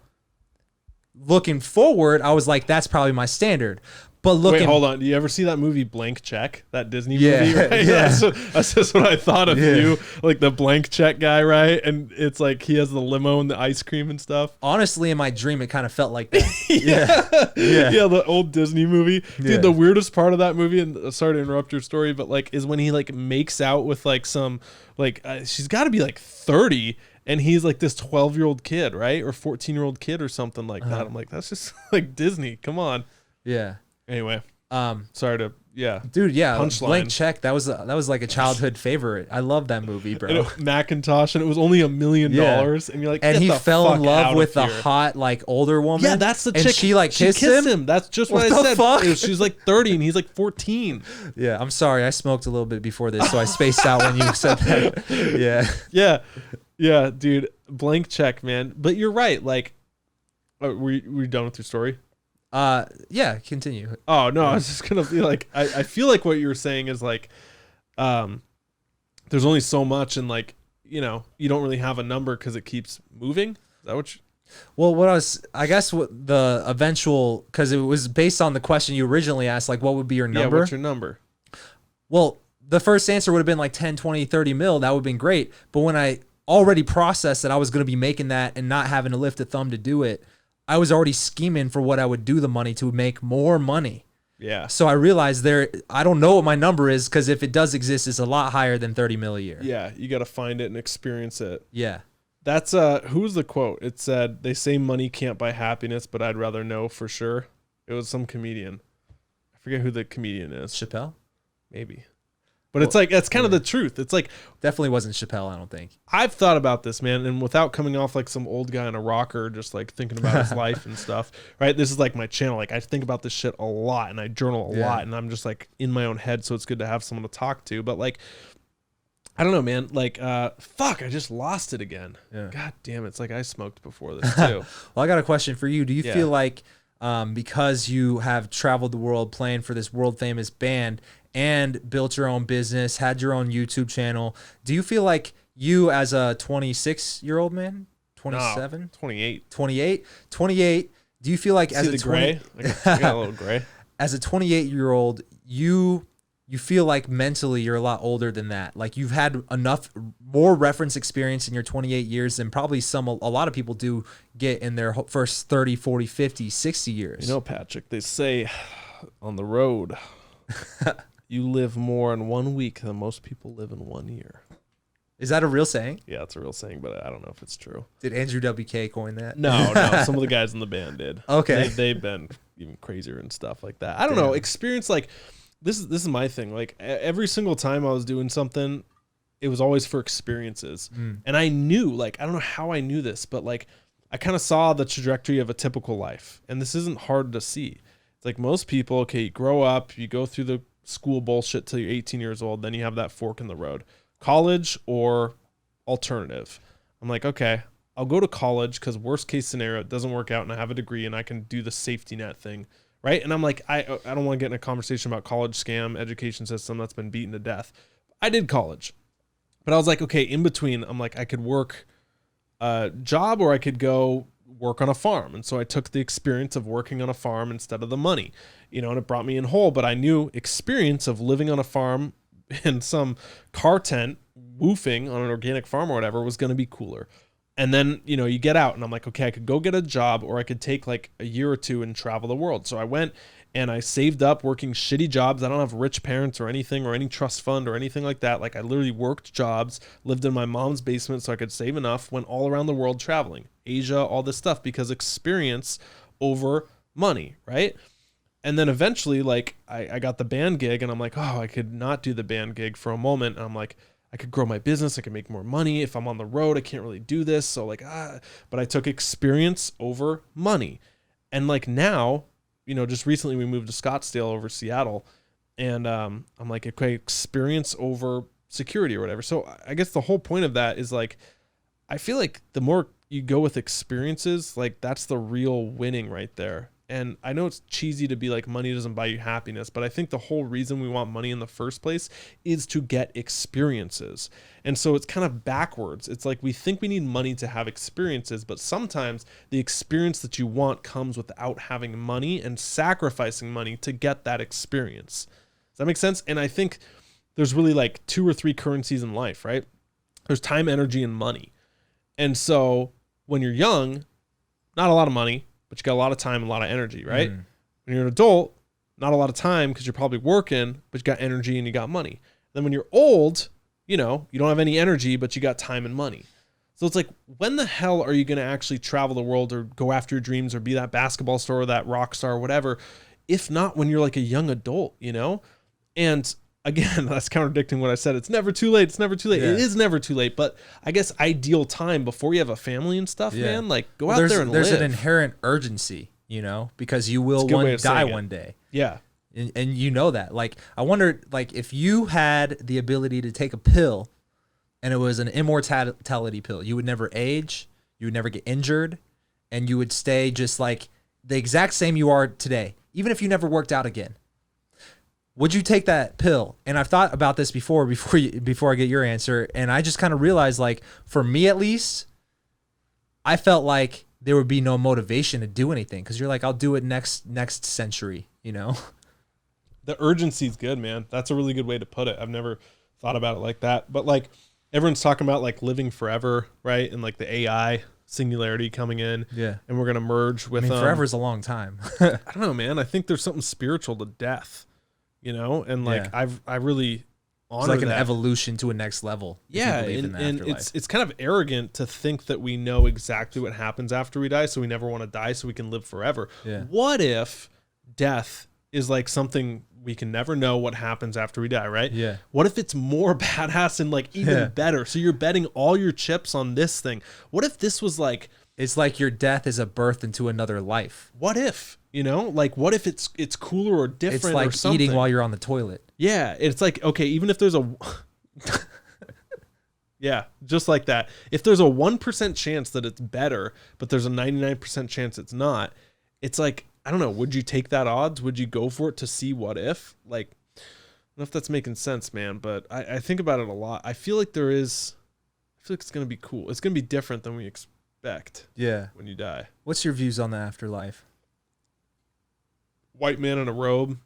looking forward, I was like, that's probably my standard. But wait, hold on. Do you ever see that movie Blank Check? That Disney movie, right? Yeah. That's just what I thought of you, like the blank check guy, right? And it's like he has the limo and the ice cream and stuff. Honestly, in my dream, it kind of felt like that. Yeah, the old Disney movie. Dude, Yeah. the weirdest part of that movie, and sorry to interrupt your story, but like is when he like makes out with like some, like she's got to be like 30. And he's like this 12-year-old kid, right? Or 14-year-old kid or something like that. I'm like, that's just like Disney. Come on. Yeah. Anyway, sorry to, dude, yeah. Punchline. Blank Check. That was like a childhood favorite. I love that movie, bro. Macintosh, and it was only $1 million. And you're like, and get he the fell fuck in love out with of the here. hot, like older woman. Yeah, that's the chick. And she like kissed him. That's just what What I the said. fuck? She's like 30 and he's like 14. Yeah, I'm sorry. I smoked a little bit before this, so I spaced out when you said that. Yeah, dude. Blank Check, man. But you're right. Like, were you done with your story? Yeah, continue. Oh no, I was just gonna be like, I feel like what you were saying is like, there's only so much, and like, you don't really have a number because it keeps moving. Is that what? Well, I guess what the eventual, because it was based on the question you originally asked, like, what would be your number? Yeah, what's your number? Well, the first answer would have been like 10, 20, 30 mil. That would have been great. But when I already processed that I was going to be making that and not having to lift a thumb to do it, I was already scheming for what I would do the money to make more money. Yeah. So I realized I don't know what my number is, because if it does exist, it's a lot higher than 30 mil a year. Yeah, you got to find it and experience it. Yeah. That's who's the quote? It said, "They say money can't buy happiness, but I'd rather know for sure." It was some comedian. I forget who the comedian is. Chappelle? Maybe. But it's like, that's kind of the truth. It's like, Definitely wasn't Chappelle, I don't think. I've thought about this, man, and without coming off like some old guy in a rocker, just like thinking about his life and stuff, right? This is like my channel. Like I think about this shit a lot and I journal a lot, and I'm just like in my own head. So it's good to have someone to talk to. But like, I don't know, man. Like, fuck, I just lost it again. Yeah. God damn it. It's like I smoked before this too. Well, I got a question for you. Do you feel like because you have traveled the world playing for this world famous band and built your own business, had your own YouTube channel, do you feel like you as a 26-year-old man, 27, No, 28, 28, do you feel like as a gray? I got a little gray. As a 28-year-old, you feel like mentally you're a lot older than that. Like you've had more reference experience in your 28 years than probably a lot of people do get in their first 30, 40, 50, 60 years. You know, Patrick, they say on the road, you live more in 1 week than most people live in 1 year. Is that a real saying? Yeah, it's a real saying, but I don't know if it's true. Did Andrew WK coin that? No, some of the guys in the band did. Okay. They've been even crazier and stuff like that. I don't know. Experience, like, this is my thing. Like, every single time I was doing something, it was always for experiences. And I knew, like, I don't know how I knew this, but like, I kind of saw the trajectory of a typical life. And this isn't hard to see. It's like most people, okay, you grow up, you go through the school bullshit till you're 18 years old. Then you have that fork in the road, college or alternative. I'm like, okay, I'll go to college because worst case scenario, it doesn't work out and I have a degree and I can do the safety net thing. Right. And I'm like, I don't want to get in a conversation about college scam education system that's been beaten to death. I did college, but I was like, okay, in between, I'm like, I could work a job or I could go work on a farm. And so I took the experience of working on a farm instead of the money, and it brought me in whole, but I knew experience of living on a farm in some car tent, woofing on an organic farm or whatever was going to be cooler. And then, you get out and I'm like, okay, I could go get a job or I could take like a year or two and travel the world. So I went and I saved up working shitty jobs. I don't have rich parents or anything or any trust fund or anything like that. Like I literally worked jobs, lived in my mom's basement so I could save enough, went all around the world traveling, Asia, all this stuff, because experience over money, right? And then eventually like I got the band gig and I'm like, oh, I could not do the band gig for a moment. And I'm like, I could grow my business. I could make more money. If I'm on the road, I can't really do this. So like, but I took experience over money. And like now, just recently we moved to Scottsdale over Seattle and I'm like, okay, experience over security or whatever. So I guess the whole point of that is like, I feel like the more you go with experiences, like that's the real winning right there. And I know it's cheesy to be like money doesn't buy you happiness, but I think the whole reason we want money in the first place is to get experiences. And so it's kind of backwards. It's like we think we need money to have experiences, but sometimes the experience that you want comes without having money and sacrificing money to get that experience. Does that make sense? And I think there's really like 2 or 3 currencies in life, right? There's time, energy, and money. And so when you're young, not a lot of money, but you got a lot of time and a lot of energy, right? When you're an adult, not a lot of time because you're probably working, but you got energy and you got money. Then when you're old, you don't have any energy, but you got time and money. So it's like, when the hell are you going to actually travel the world or go after your dreams or be that basketball star or that rock star or whatever, if not when you're like a young adult, And again, that's contradicting what I said. It's never too late. It's never too late. Yeah. It is never too late. But I guess ideal time before you have a family and stuff, man, like go out there and live. There's an inherent urgency, because you will die one day. Yeah. And you know that. Like, I wonder, like, if you had the ability to take a pill and it was an immortality pill, you would never age, you would never get injured, and you would stay just like the exact same you are today, even if you never worked out again. Would you take that pill? And I've thought about this before I get your answer, and I just kind of realized, like, for me at least, I felt like there would be no motivation to do anything because you're like, I'll do it next century, The urgency is good, man. That's a really good way to put it. I've never thought about it like that. But like everyone's talking about like living forever, right? And like the AI singularity coming in. Yeah. And we're going to merge with forever is a long time. I don't know, man. I think there's something spiritual to death. And like I really honor it's like an that. Evolution to a next level. Yeah, and it's kind of arrogant to think that we know exactly what happens after we die, so we never want to die, so we can live forever. Yeah. What if death is like something we can never know what happens after we die, right? Yeah. What if it's more badass and like even better? So you're betting all your chips on this thing. What if this was like, it's like your death is a birth into another life. What if? Like what if it's cooler or different? It's like or something? eating while you're on the toilet. Yeah, it's like, okay, even if there's a yeah, just like that. If there's a 1% chance that it's better, but there's a 99% chance it's not, it's like, I don't know, would you take that odds? Would you go for it to see what if? Like, I don't know if that's making sense, man, but I think about it a lot. I feel like it's going to be cool. It's going to be different than we expect. Yeah. When you die. What's your views on the afterlife? White man in a robe.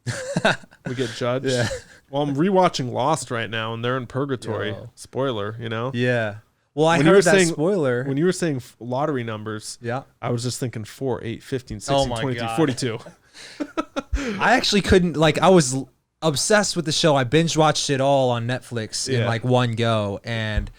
We get judged. Yeah. Well, I'm rewatching Lost right now, and they're in purgatory. Yo. Spoiler, Yeah. Well, I heard that spoiler. When you were saying lottery numbers, yeah, I was just thinking 4, 8, 15, 16, 22, 42. I actually couldn't, like, I was obsessed with the show. I binge watched it all on Netflix in like one go, and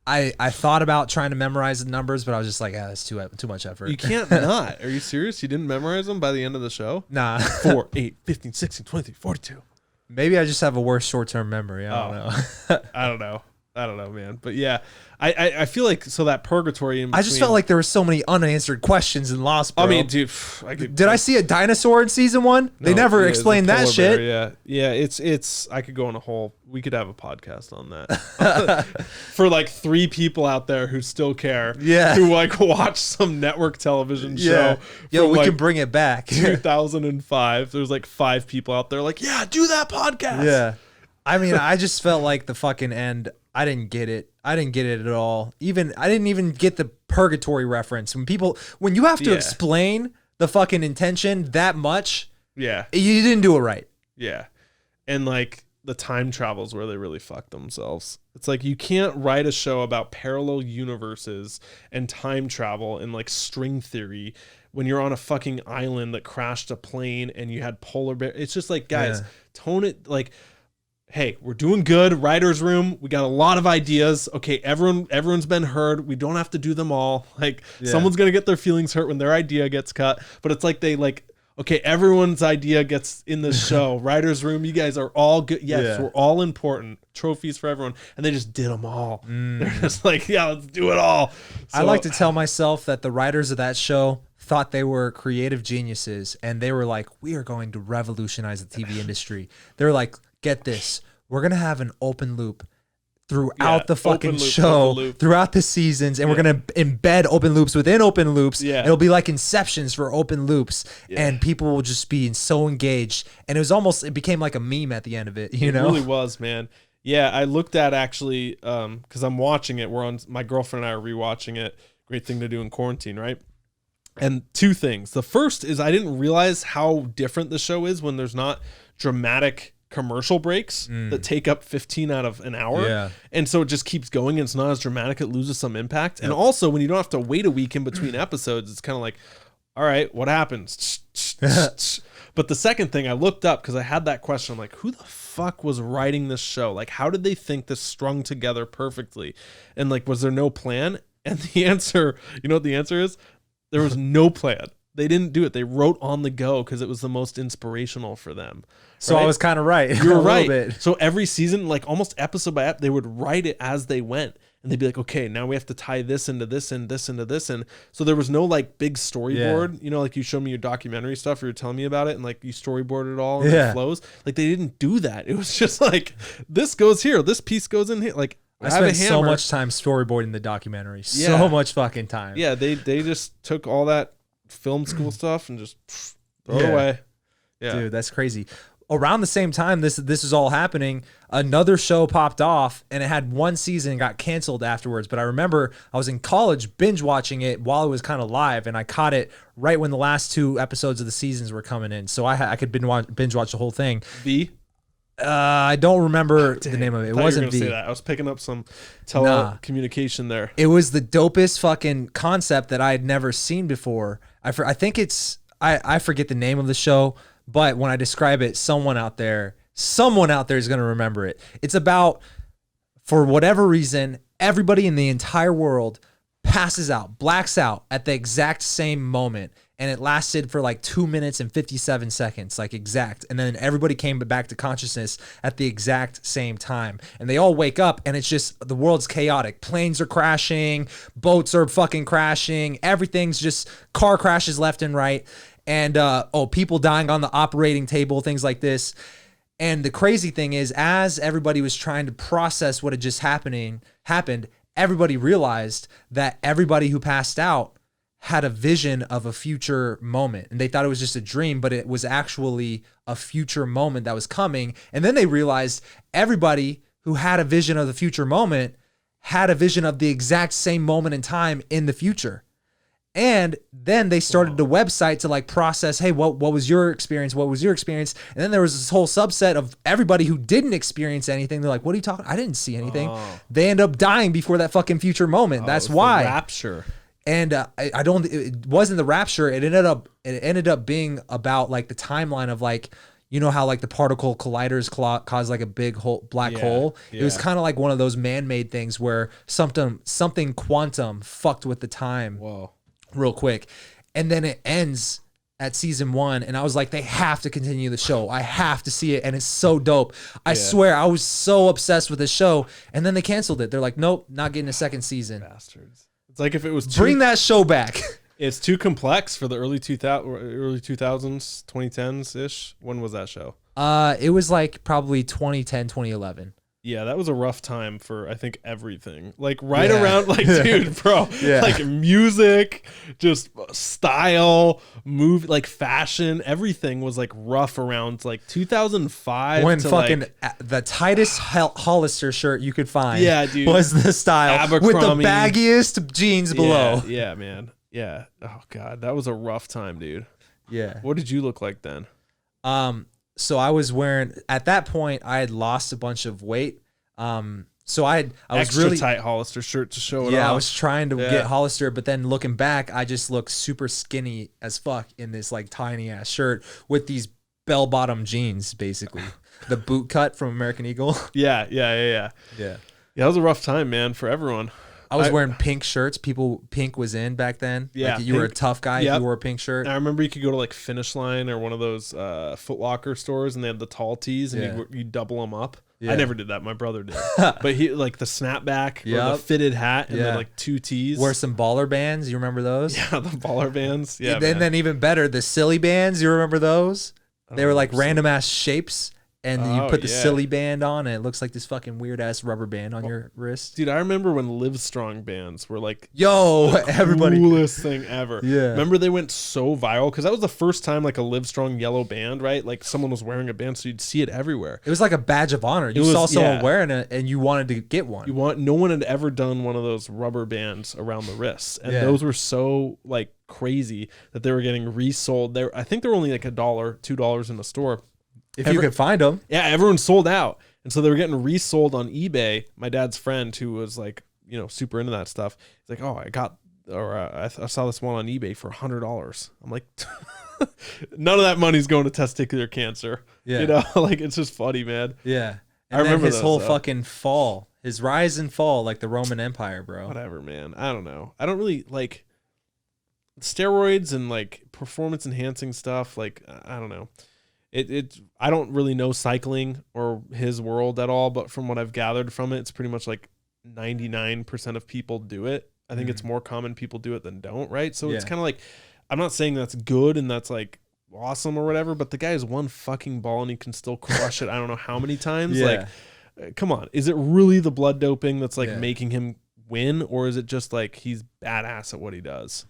I thought about trying to memorize the numbers, but I was just like, that's too much effort. You can't not. Are you serious? You didn't memorize them by the end of the show? Nah. 4, 8, 15, 16, 23, 42. Maybe I just have a worse short-term memory. I don't know. I don't know. I don't know, man. But yeah, I feel like so that purgatory. In I just felt like there were so many unanswered questions in Lost, bro. I mean, dude, did I see a dinosaur in season 1? They never explained that shit. Yeah. It's. I could go on a whole. We could have a podcast on that for like 3 people out there who still care. Yeah. Who like watch some network television show. Yo, we like can bring it back. 2005. There's like 5 people out there like, yeah, do that podcast. Yeah. I mean, I just felt like the fucking end. I didn't get it. I didn't get it at all. I didn't even get the purgatory reference. When you have to explain the fucking intention that much, yeah, you didn't do it right. Yeah. And like the time travels where they really fucked themselves. It's like you can't write a show about parallel universes and time travel and like string theory when you're on a fucking island that crashed a plane and you had polar bear. It's just like, guys, tone it like, hey, we're doing good. Writer's room. We got a lot of ideas. Okay, everyone's been heard. We don't have to do them all. Like someone's gonna get their feelings hurt when their idea gets cut. But it's like they like, okay, everyone's idea gets in the show. Writer's room. You guys are all good. Yes, we're all important. Trophies for everyone. And they just did them all. They're just like, yeah, let's do it all. So, I like to tell myself that the writers of that show thought they were creative geniuses, and they were like, we are going to revolutionize the TV industry. They're like, get this, we're gonna have an open loop throughout the fucking show, throughout the seasons, and we're gonna embed open loops within open loops. It'll be like Inceptions for open loops, and people will just be so engaged. And it became like a meme at the end of it. You know, it really was, man. Yeah, I looked at actually because I'm watching it. My girlfriend and I are rewatching it. Great thing to do in quarantine, right? And 2 things. The first is I didn't realize how different the show is when there's not dramatic commercial breaks that take up 15 out of an hour. And so it just keeps going and it's not as dramatic. It loses some impact. And also when you don't have to wait a week in between episodes, it's kind of like, all right, what happens? But the second thing I looked up because I had that question, I'm like, who the fuck was writing this show? Like, how did they think this strung together perfectly? And like, was there no plan? And the answer, you know what the answer is? There was no plan. They didn't do it. They wrote on the go because it was the most inspirational for them. So I was kind of right. You were right. So every season, like almost episode by episode, they would write it as they went. And they'd be like, okay, now we have to tie this into this and this into this. And so there was no like big storyboard, you know, like you showed me your documentary stuff, or you were telling me about it and like you storyboarded it all and it flows. Like they didn't do that. It was just like, this goes here, this piece goes in here. Like I spent so much time storyboarding the documentary. So much fucking time. Yeah, they just took all that film school stuff and just throw it away. Yeah. Dude, that's crazy. Around the same time this is all happening, another show popped off and it had 1 season and got canceled afterwards. But I remember I was in college binge watching it while it was kind of live, and I caught it right when the last 2 episodes of the seasons were coming in. So I could binge watch the whole thing. V? I don't remember the name of it. It wasn't V. Say that. I was picking up some telecommunication there. It was the dopest fucking concept that I had never seen before. I think it's I forget the name of the show, but when I describe it, someone out there is going to remember it. It's about, for whatever reason, everybody in the entire world passes out, blacks out at the exact same moment. And it lasted for like 2 minutes and 57 seconds, like exact. And then everybody came back to consciousness at the exact same time. And they all wake up and it's just, the world's chaotic. Planes are crashing, boats are fucking crashing. Everything's just car crashes left and right. And people dying on the operating table, things like this. And the crazy thing is, as everybody was trying to process what had just happened, everybody realized that everybody who passed out had a vision of a future moment, and they thought it was just a dream, but it was actually a future moment that was coming. And then they realized everybody who had a vision of the future moment had a vision of the exact same moment in time in the future. And then they started the website to like process, hey, what was your experience? What was your experience? And then there was this whole subset of everybody who didn't experience anything. They're like, what are you talking? I didn't see anything. They end up dying before that fucking future moment. That's why. Rapture. And it wasn't the rapture. It ended up being about like the timeline of like, you know how like the particle colliders cause like a big black hole. It was kind of like one of those man-made things where something quantum fucked with the time. Whoa. Real quick. And then it ends at season 1, and I was like, they have to continue the show. I have to see it, and it's so dope. I swear, I was so obsessed with the show, and then they canceled it. They're like, nope, not getting a second season. Bastards. It's like if it was Bring that show back. It's too complex for the early 2000s, 2010s ish. When was that show? It was like probably 2010, 2011. Yeah, that was a rough time for I think everything. Like around like dude, bro. Like music, just style, move like fashion, everything was like rough around like 2005 when to fucking like, the tightest Hollister shirt you could find dude. was the style with the Abercrombie. baggiest jeans below. Yeah, man. Yeah. Oh god, that was a rough time, dude. Yeah. What did you look like then? So I was wearing, at that point I had lost a bunch of weight. So I was Extra really tight Hollister shirt to show it off. I was trying to get Hollister, but then looking back, I just look super skinny as fuck in this like tiny ass shirt with these bell bottom jeans, basically. The boot cut from American Eagle. Yeah. Yeah. Yeah, that was a rough time, man, for everyone. I was wearing pink shirts. Pink was in back then. Yeah, like you were a tough guy if you wore a pink shirt. I remember you could go to like Finish Line or one of those Foot Locker stores, and they had the tall tees, and you double them up. Yeah. I never did that. My brother did. But he like the snapback or the fitted hat and then like 2 tees. Wear some baller bands. You remember those? Yeah, the baller bands. Yeah. And then even better, the silly bands. You remember those? They were like random ass shapes. And you put the silly band on, and it looks like this fucking weird ass rubber band on your wrist. Dude, I remember when Livestrong bands were like, everybody, coolest thing ever. Yeah. Remember they went so viral because that was the first time like a Livestrong yellow band, right? Like someone was wearing a band, so you'd see it everywhere. It was like a badge of honor. You saw someone wearing it, and you wanted to get one. No one had ever done one of those rubber bands around the wrists, and those were so like crazy that they were getting resold. I think they were only like $1, $2 in the store. If you could find them. Yeah, everyone sold out. And so they were getting resold on eBay. My dad's friend, who was like, super into that stuff, he's like, oh, I saw this one on eBay for $100. I'm like, none of that money's going to testicular cancer. Yeah. Like it's just funny, man. Yeah. And I remember his whole though. Fucking fall, his rise and fall, like the Roman Empire, bro. Whatever, man. I don't know. I don't really like steroids and like performance enhancing stuff. Like, I don't know. I don't really know cycling or his world at all, but from what I've gathered from it, it's pretty much like 99% of people do it. I think it's more common people do it than don't, right? So it's kind of like, I'm not saying that's good and that's like awesome or whatever, but the guy has one fucking ball and he can still crush it. I don't know how many times. Like, come on. Is it really the blood doping that's like making him win, or is it just like he's badass at what he does?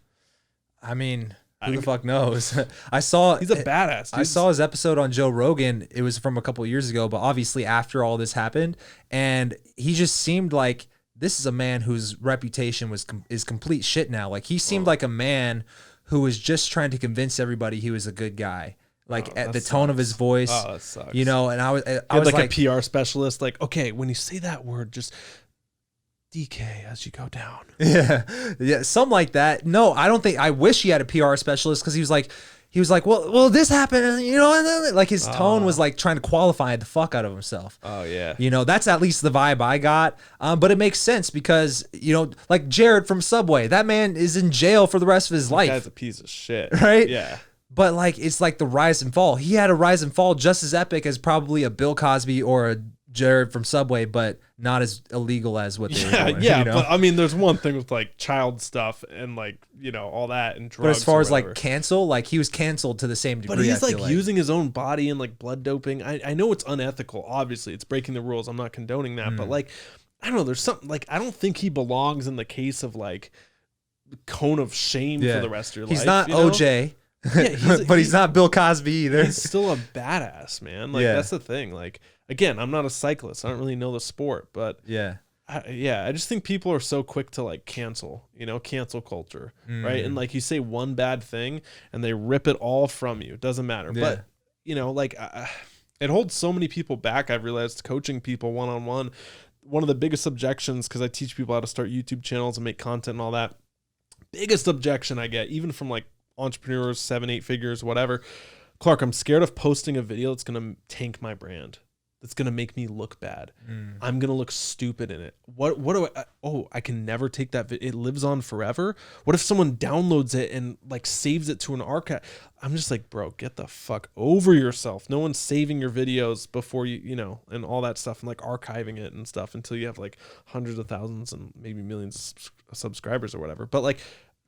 I mean, who the fuck knows? He's a badass, dude. I saw his episode on Joe Rogan. It was from a couple of years ago, but obviously after all this happened, and he just seemed like this is a man whose reputation is complete shit now. Like he seemed like a man who was just trying to convince everybody he was a good guy. Like at the tone of his voice, that sucks. and I was like a PR specialist. Like, okay, when you say that word, just DK as you go down. Yeah, something like that. No, I don't think. I wish he had a PR specialist because he was like, well, this happened, and like his tone was like trying to qualify the fuck out of himself. Oh yeah, that's at least the vibe I got. But it makes sense because like Jared from Subway, that man is in jail for the rest of his life. That guy's a piece of shit, right? Yeah. But like it's like the rise and fall. He had a rise and fall just as epic as probably a Bill Cosby or a Jared from Subway, but not as illegal as what they were doing. Yeah, but I mean, there's one thing with like child stuff and like all that and drugs. But as far as like cancel, like he was canceled to the same degree. But he's like using his own body and like blood doping. I know it's unethical. Obviously, it's breaking the rules. I'm not condoning that, but like I don't know. There's something like I don't think he belongs in the case of like cone of shame for the rest of your life. He's not OJ. But he's not Bill Cosby either. He's still a badass, man. Like that's the thing. Like again, I'm not a cyclist. I don't really know the sport, but I just think people are so quick to like cancel, cancel culture, right? And like you say one bad thing and they rip it all from you. It doesn't matter. But like it holds so many people back. I've realized coaching people one-on-one, one of the biggest objections, because I teach people how to start YouTube channels and make content and all that. Biggest objection I get, even from like entrepreneurs, 7-8 figures, whatever. Clark, I'm scared of posting a video that's going to tank my brand. that's gonna make me look bad. I'm gonna look stupid in it. What do I? I can never take that. It lives on forever. What if someone downloads it and like saves it to an archive? I'm just like, bro, get the fuck over yourself. No one's saving your videos before you know, and all that stuff, and like archiving it and stuff until you have like hundreds of thousands and maybe millions of subscribers or whatever. But like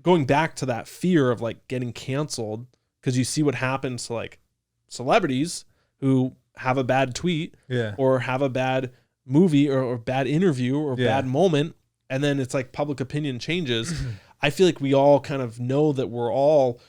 going back to that fear of like getting canceled, because you see what happens to like celebrities who have a bad tweet or have a bad movie or bad interview or bad moment, and then it's like public opinion changes. I feel like we all kind of know that we're all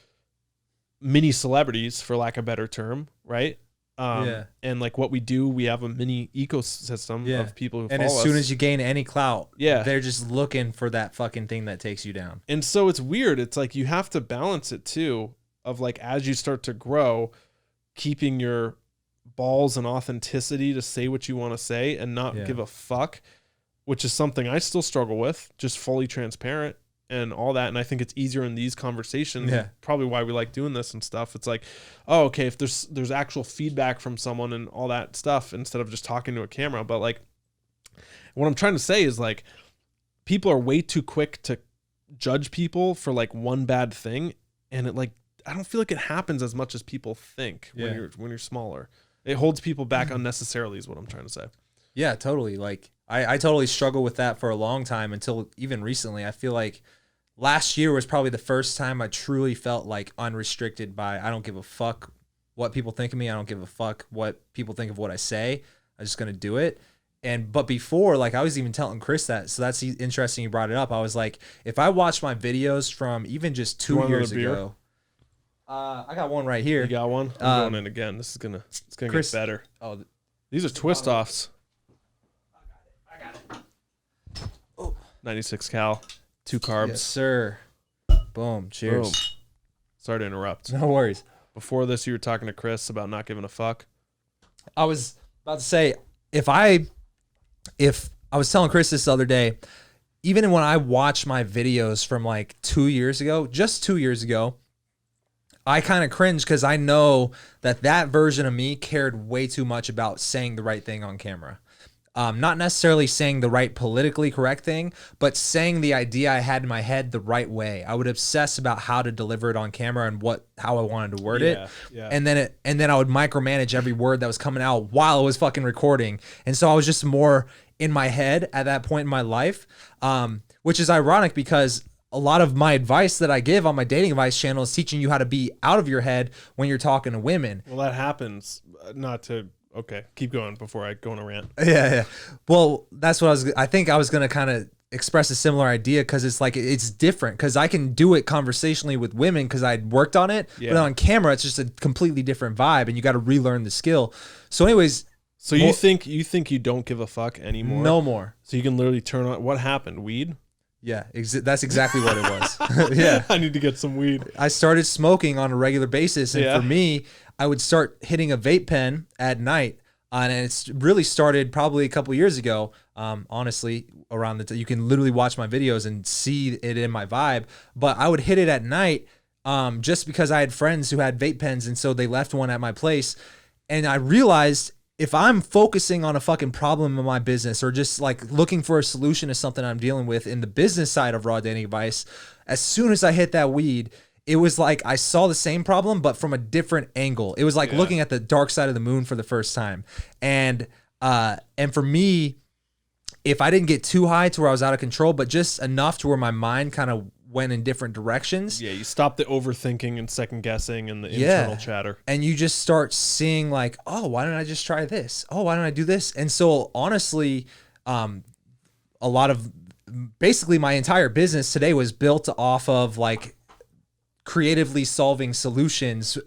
mini celebrities, for lack of a better term, right? And like what we do, we have a mini ecosystem of people who and follow as soon us. as you gain any clout, Yeah. they're just looking for that fucking thing that takes you down. And so it's weird. It's like you have to balance it too, of like as you start to grow, keeping your balls and authenticity to say what you want to say and not give a fuck, which is something I still struggle with, just fully transparent and all that. And I think it's easier in these conversations. Probably why we like doing this and stuff. It's like, oh, okay, if there's actual feedback from someone and all that stuff instead of just talking to a camera. But like what I'm trying to say is like people are way too quick to judge people for like one bad thing, and it like I don't feel like it happens as much as people think when you're smaller. It holds people back unnecessarily is what I'm trying to say. Yeah, totally. Like I totally struggled with that for a long time until even recently. I feel like last year was probably the first time I truly felt like unrestricted by I don't give a fuck what people think of me. I don't give a fuck what people think of what I say. I'm just going to do it. But before, like I was even telling Chris that, so that's interesting you brought it up. I was like, if I watch my videos from even just 2 years ago, I got one right here. You got one? I'm going in again. It's gonna Chris, get better. Oh, these are twist offs. I got it. Oh, 96 cal, 2 carbs. yes, sir. Boom. Cheers. Boom. Sorry to interrupt. No worries. Before this, you were talking to Chris about not giving a fuck. I was about to say, if I was telling Chris this the other day, even when I watch my videos from like 2 years ago, just 2 years ago, I kind of cringe because I know that version of me cared way too much about saying the right thing on camera. Not necessarily saying the right politically correct thing, but saying the idea I had in my head the right way. I would obsess about how to deliver it on camera and how I wanted to word it. Yeah. And then I would micromanage every word that was coming out while I was fucking recording. And so I was just more in my head at that point in my life, which is ironic because a lot of my advice that I give on my dating advice channel is teaching you how to be out of your head when you're talking to women. Well, that happens. Okay, keep going before I go on a rant. Yeah. Well, that's what I think I was going to kind of express a similar idea because it's like it's different because I can do it conversationally with women because I'd worked on it, but on camera it's just a completely different vibe and you got to relearn the skill. So anyways, so you think you don't give a fuck anymore? No more. So you can literally turn on what happened? Weed? Yeah, that's exactly what it was. Yeah. I need to get some weed. I started smoking on a regular basis. And for me, I would start hitting a vape pen at night. And it's really started probably a couple years ago. Honestly, around you can literally watch my videos and see it in my vibe. But I would hit it at night just because I had friends who had vape pens. And so they left one at my place. And I realized if I'm focusing on a fucking problem in my business or just like looking for a solution to something I'm dealing with in the business side of raw dating advice, as soon as I hit that weed, it was like I saw the same problem, but from a different angle. It was like looking at the dark side of the moon for the first time. And for me, if I didn't get too high to where I was out of control, but just enough to where my mind kind of went in different directions. Yeah, you stop the overthinking and second guessing and the internal chatter. And you just start seeing like, oh, why don't I just try this? Oh, why don't I do this? And so honestly, a lot of basically my entire business today was built off of like creatively solving solutions,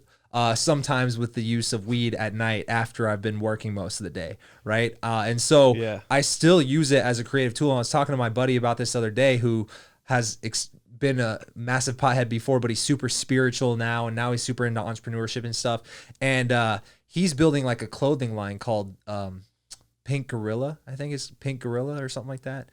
sometimes with the use of weed at night after I've been working most of the day. Right. And so I still use it as a creative tool. I was talking to my buddy about this the other day who has been a massive pothead before, but he's super spiritual now. And now he's super into entrepreneurship and stuff. And he's building like a clothing line called Pink Gorilla. I think it's Pink Gorilla or something like that.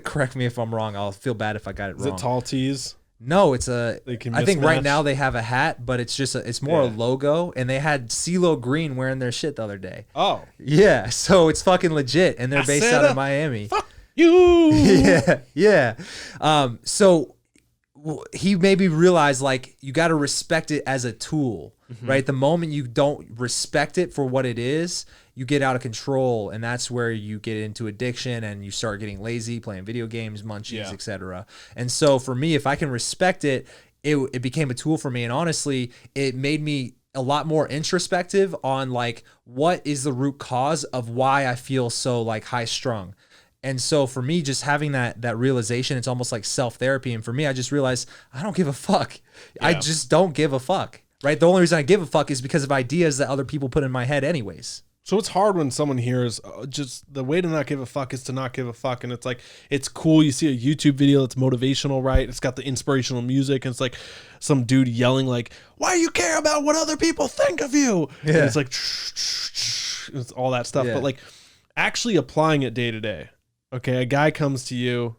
Correct me if I'm wrong. I'll feel bad if I got it wrong. Is it tall tees? No, I think right mismatch? now they have a hat, but it's just it's more a Yeah. logo, and they had CeeLo Green wearing their shit the other day. Oh, Yeah, so it's fucking legit, and they're I based said out of it. Miami. fuck you. Yeah, yeah. So he made me realize like you got to respect it as a tool, right? The moment you don't respect it for what it is, you get out of control, and that's where you get into addiction and you start getting lazy, playing video games, munchies, Yeah. etc. And so for me, if I can respect it, it became a tool for me, and honestly, it made me a lot more introspective on like what is the root cause of why I feel so like high strung. And so for me, just having that realization, it's almost like self-therapy. And for me, I just realized I don't give a fuck. I Yeah. just don't give a fuck, right? The only reason I give a fuck is because of ideas that other people put in my head anyways. So it's hard when someone hears just the way to not give a fuck is to not give a fuck. And it's like, it's cool. You see a YouTube video that's motivational, right? It's got the inspirational music. And it's like some dude yelling like, why do you care about what other people think of you? Yeah. And it's like, it's all that stuff. Yeah. But like actually applying it day to day. Okay. A guy comes to you.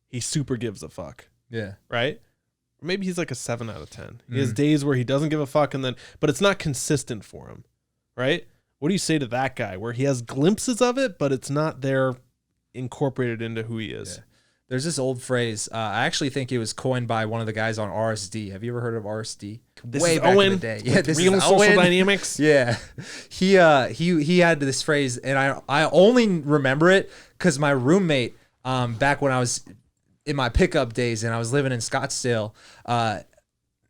He super gives a fuck, Yeah. right? Maybe he's like a 7 out of 10. He Mm. has days where he doesn't give a fuck. But it's not consistent for him. Right? What do you say to that guy where he has glimpses of it, but it's not there incorporated into who he is? Yeah. There's this old phrase. I actually think it was coined by one of the guys on RSD. Have you ever heard of RSD? This Way is back Owen. in the day. Yeah, this Real is social Owen. dynamics. Yeah, he had this phrase, and I only remember it because my roommate, back when I was in my pickup days and I was living in Scottsdale,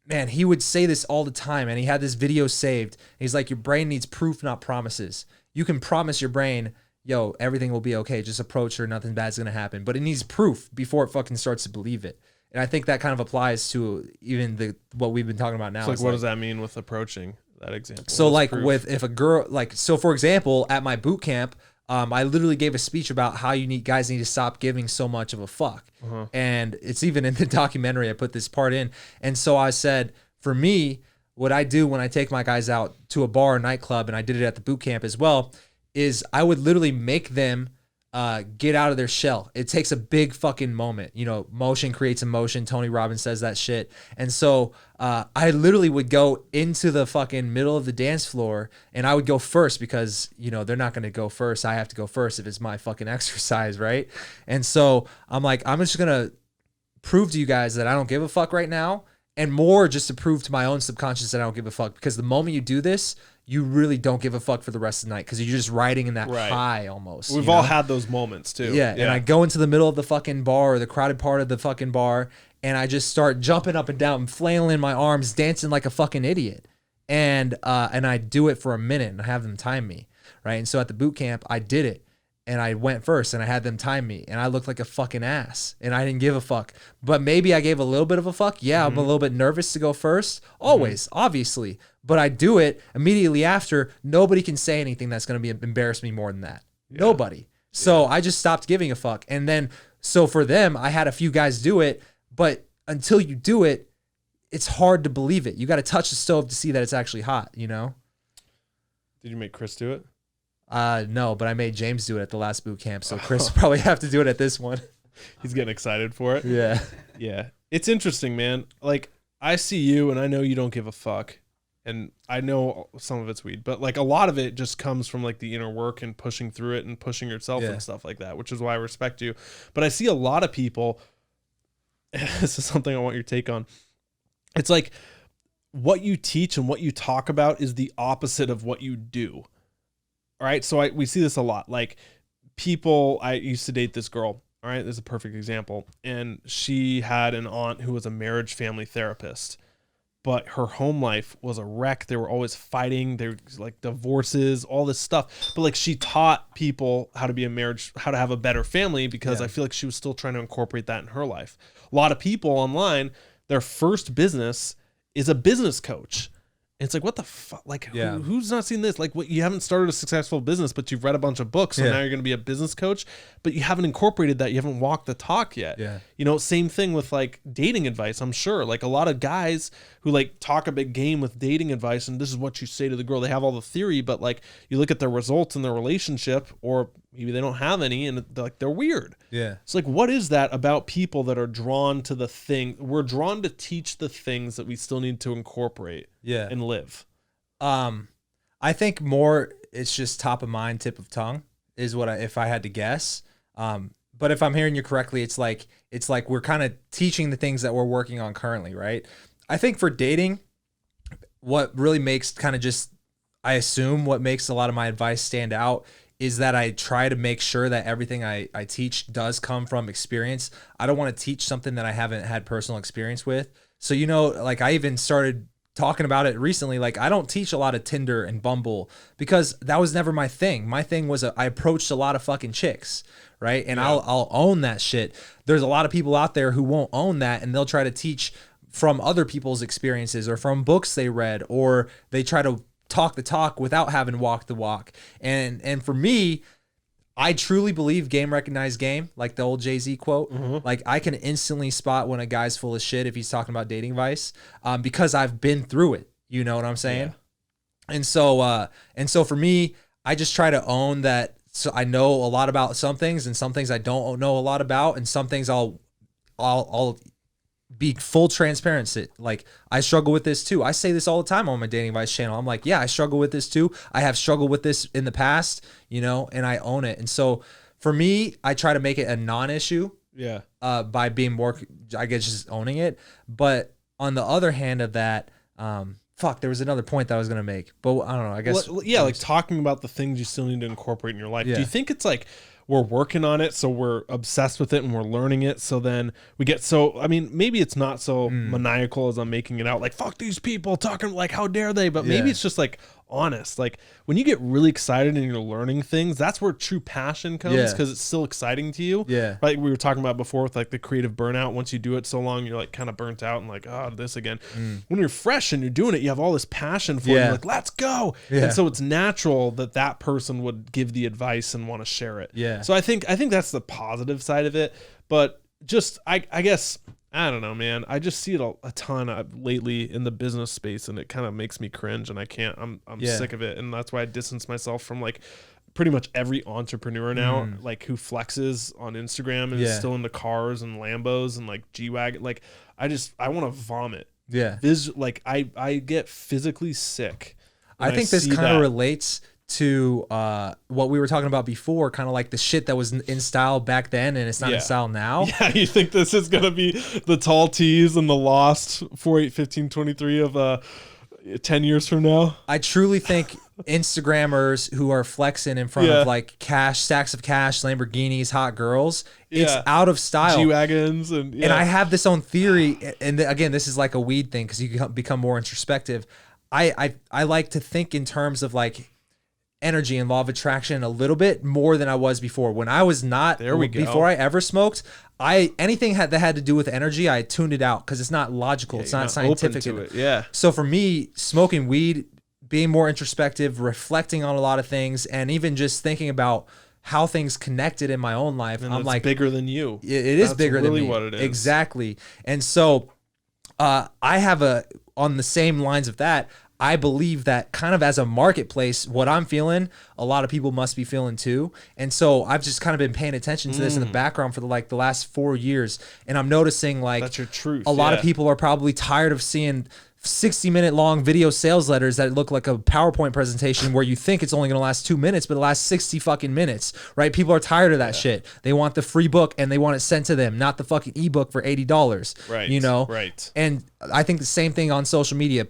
man, he would say this all the time, and he had this video saved. He's like, your brain needs proof, not promises. You can promise your brain, yo, everything will be okay. Just approach her. Nothing bad's going to happen. But it needs proof before it fucking starts to believe it. And I think that kind of applies to even what we've been talking about now. It's like, It's what does that mean with approaching that example? so What's like proof? if a girl, like, so for example, at my boot camp, I literally gave a speech about how guys need to stop giving so much of a fuck. And it's even in the documentary, I put this part in. And so I said, for me, what I do when I take my guys out to a bar or nightclub, and I did it at the boot camp as well, is I would literally make them get out of their shell. It takes a big fucking moment. You know, motion creates emotion. Tony Robbins says that shit. And so I literally would go into the fucking middle of the dance floor, and I would go first because, you know, they're not going to go first. I have to go first if it's my fucking exercise, right? And so I'm like, I'm just going to prove to you guys that I don't give a fuck right now, and more just to prove to my own subconscious that I don't give a fuck, because the moment you do this, you really don't give a fuck for the rest of the night because you're just riding in that Right. high almost. We've you all know? had those moments too. Yeah, and I go into the middle of the fucking bar or the crowded part of the fucking bar, and I just start jumping up and down, flailing my arms, dancing like a fucking idiot. And I do it for a minute and I have them time me, right? And so at the boot camp, I did it. And I went first and I had them time me, and I looked like a fucking ass, and I didn't give a fuck. But maybe I gave a little bit of a fuck. Yeah, I'm a little bit nervous to go first. Always, obviously. But I do it immediately after. Nobody can say anything that's going to embarrass me more than that. Nobody. So I just stopped giving a fuck. And then, so for them, I had a few guys do it. But until you do it, it's hard to believe it. You got to touch the stove to see that it's actually hot, you know? Did you make Chris do it? No, but I made James do it at the last boot camp, so Chris will probably have to do it at this one. He's getting excited for it. Yeah. Yeah. It's interesting, man. Like, I see you and I know you don't give a fuck. And I know some of it's weed, but like a lot of it just comes from like the inner work and pushing through it and pushing yourself Yeah. and stuff like that, which is why I respect you. But I see a lot of people, this is something I want your take on. It's like what you teach and what you talk about is the opposite of what you do. All right. So we see this a lot. Like people, I used to date this girl. All right. This is a perfect example. And she had an aunt who was a marriage family therapist, but her home life was a wreck. They were always fighting. They were like divorces, all this stuff. But like she taught people how to be a marriage, how to have a better family, because Yeah. I feel like she was still trying to incorporate that in her life. A lot of people online, their first business is a business coach. It's like, what the fuck? Like, Yeah. who's not seen this? Like, what, you haven't started a successful business, but you've read a bunch of books, so Yeah. now you're going to be a business coach, but you haven't incorporated that. You haven't walked the talk yet. Yeah. You know, same thing with like dating advice. I'm sure like a lot of guys who like talk a big game with dating advice, and this is what you say to the girl. They have all the theory, but like you look at their results in their relationship, or maybe they don't have any, and they're weird. Yeah. It's like, what is that about people that are drawn to the thing? We're drawn to teach the things that we still need to incorporate and live. I think more it's just top of mind, tip of tongue is what if I had to guess. But if I'm hearing you correctly, it's like we're kind of teaching the things that we're working on currently, right? I think for dating, what really makes kind of just, I assume what makes a lot of my advice stand out is that I try to make sure that everything I teach does come from experience. I don't want to teach something that I haven't had personal experience with. So, like I even started talking about it recently. Like I don't teach a lot of Tinder and Bumble because that was never my thing. My thing was I approached a lot of fucking chicks, right? And I'll own that shit. There's a lot of people out there who won't own that, and they'll try to teach from other people's experiences or from books they read, or they try to talk the talk without having walked the walk. And for me, I truly believe game recognized game, like the old Jay-Z quote. Like I can instantly spot when a guy's full of shit if he's talking about dating advice, because I've been through it. You know what I'm saying? Yeah. And so for me, I just try to own that. So I know a lot about some things, and some things I don't know a lot about, and some things I'll be full transparency. Like I struggle with this too. I say this all the time on my dating advice channel. I'm like, yeah, I struggle with this too. I have struggled with this in the past, and I own it. And so for me, I try to make it a non-issue. Yeah. By being more, I guess, just owning it. But on the other hand of that, there was another point that I was gonna make, but I don't know. I guess like talking about the things you still need to incorporate in your life. Yeah. Do you think it's like we're working on it, so we're obsessed with it and we're learning it, so then we get maybe it's not so maniacal as I'm making it out, like fuck these people talking, like how dare they, but maybe it's just like honest. Like when you get really excited and you're learning things, that's where true passion comes, because it's still exciting to you. Like we were talking about before with like the creative burnout. Once you do it so long, you're like kind of burnt out and like, oh, this again. When you're fresh and you're doing it, you have all this passion for it. You're like, let's go. And so it's natural that person would give the advice and want to share it. So I think that's the positive side of it. But just I guess, I don't know, man. I just see it a ton lately in the business space, and it kind of makes me cringe, and I can't. I'm sick of it, and that's why I distance myself from like pretty much every entrepreneur now, like who flexes on Instagram and is still into cars and Lambos and like G-Wagon. Like I want to vomit. Like I get physically sick. I think this kind of relates to what we were talking about before, kind of like the shit that was in style back then and it's not in style now. Yeah, you think this is going to be the tall tees and the lost 481523 of 10 years from now? I truly think Instagrammers who are flexing in front of like stacks of cash, Lamborghinis, hot girls, it's out of style. G-Wagons and I have this own theory, and again, this is like a weed thing because you become more introspective. I like to think in terms of like energy and law of attraction a little bit more than I was before. When I was not, before I ever smoked, anything that had to do with energy, I tuned it out because it's not logical. It's not scientific. Open to it. So for me, smoking weed, being more introspective, reflecting on a lot of things, and even just thinking about how things connected in my own life, and I'm like, bigger than you. It is bigger really than me. What it is. Exactly. And so I have on the same lines of that, I believe that kind of as a marketplace, what I'm feeling, a lot of people must be feeling too. And so I've just kind of been paying attention to this in the background for the last 4 years. And I'm noticing like that's your truth. A lot of people are probably tired of seeing 60-minute long video sales letters that look like a PowerPoint presentation where you think it's only going to last 2 minutes, but it lasts 60 fucking minutes, right? People are tired of that shit. They want the free book and they want it sent to them, not the fucking ebook for $80. Right. Right. And I think the same thing on social media.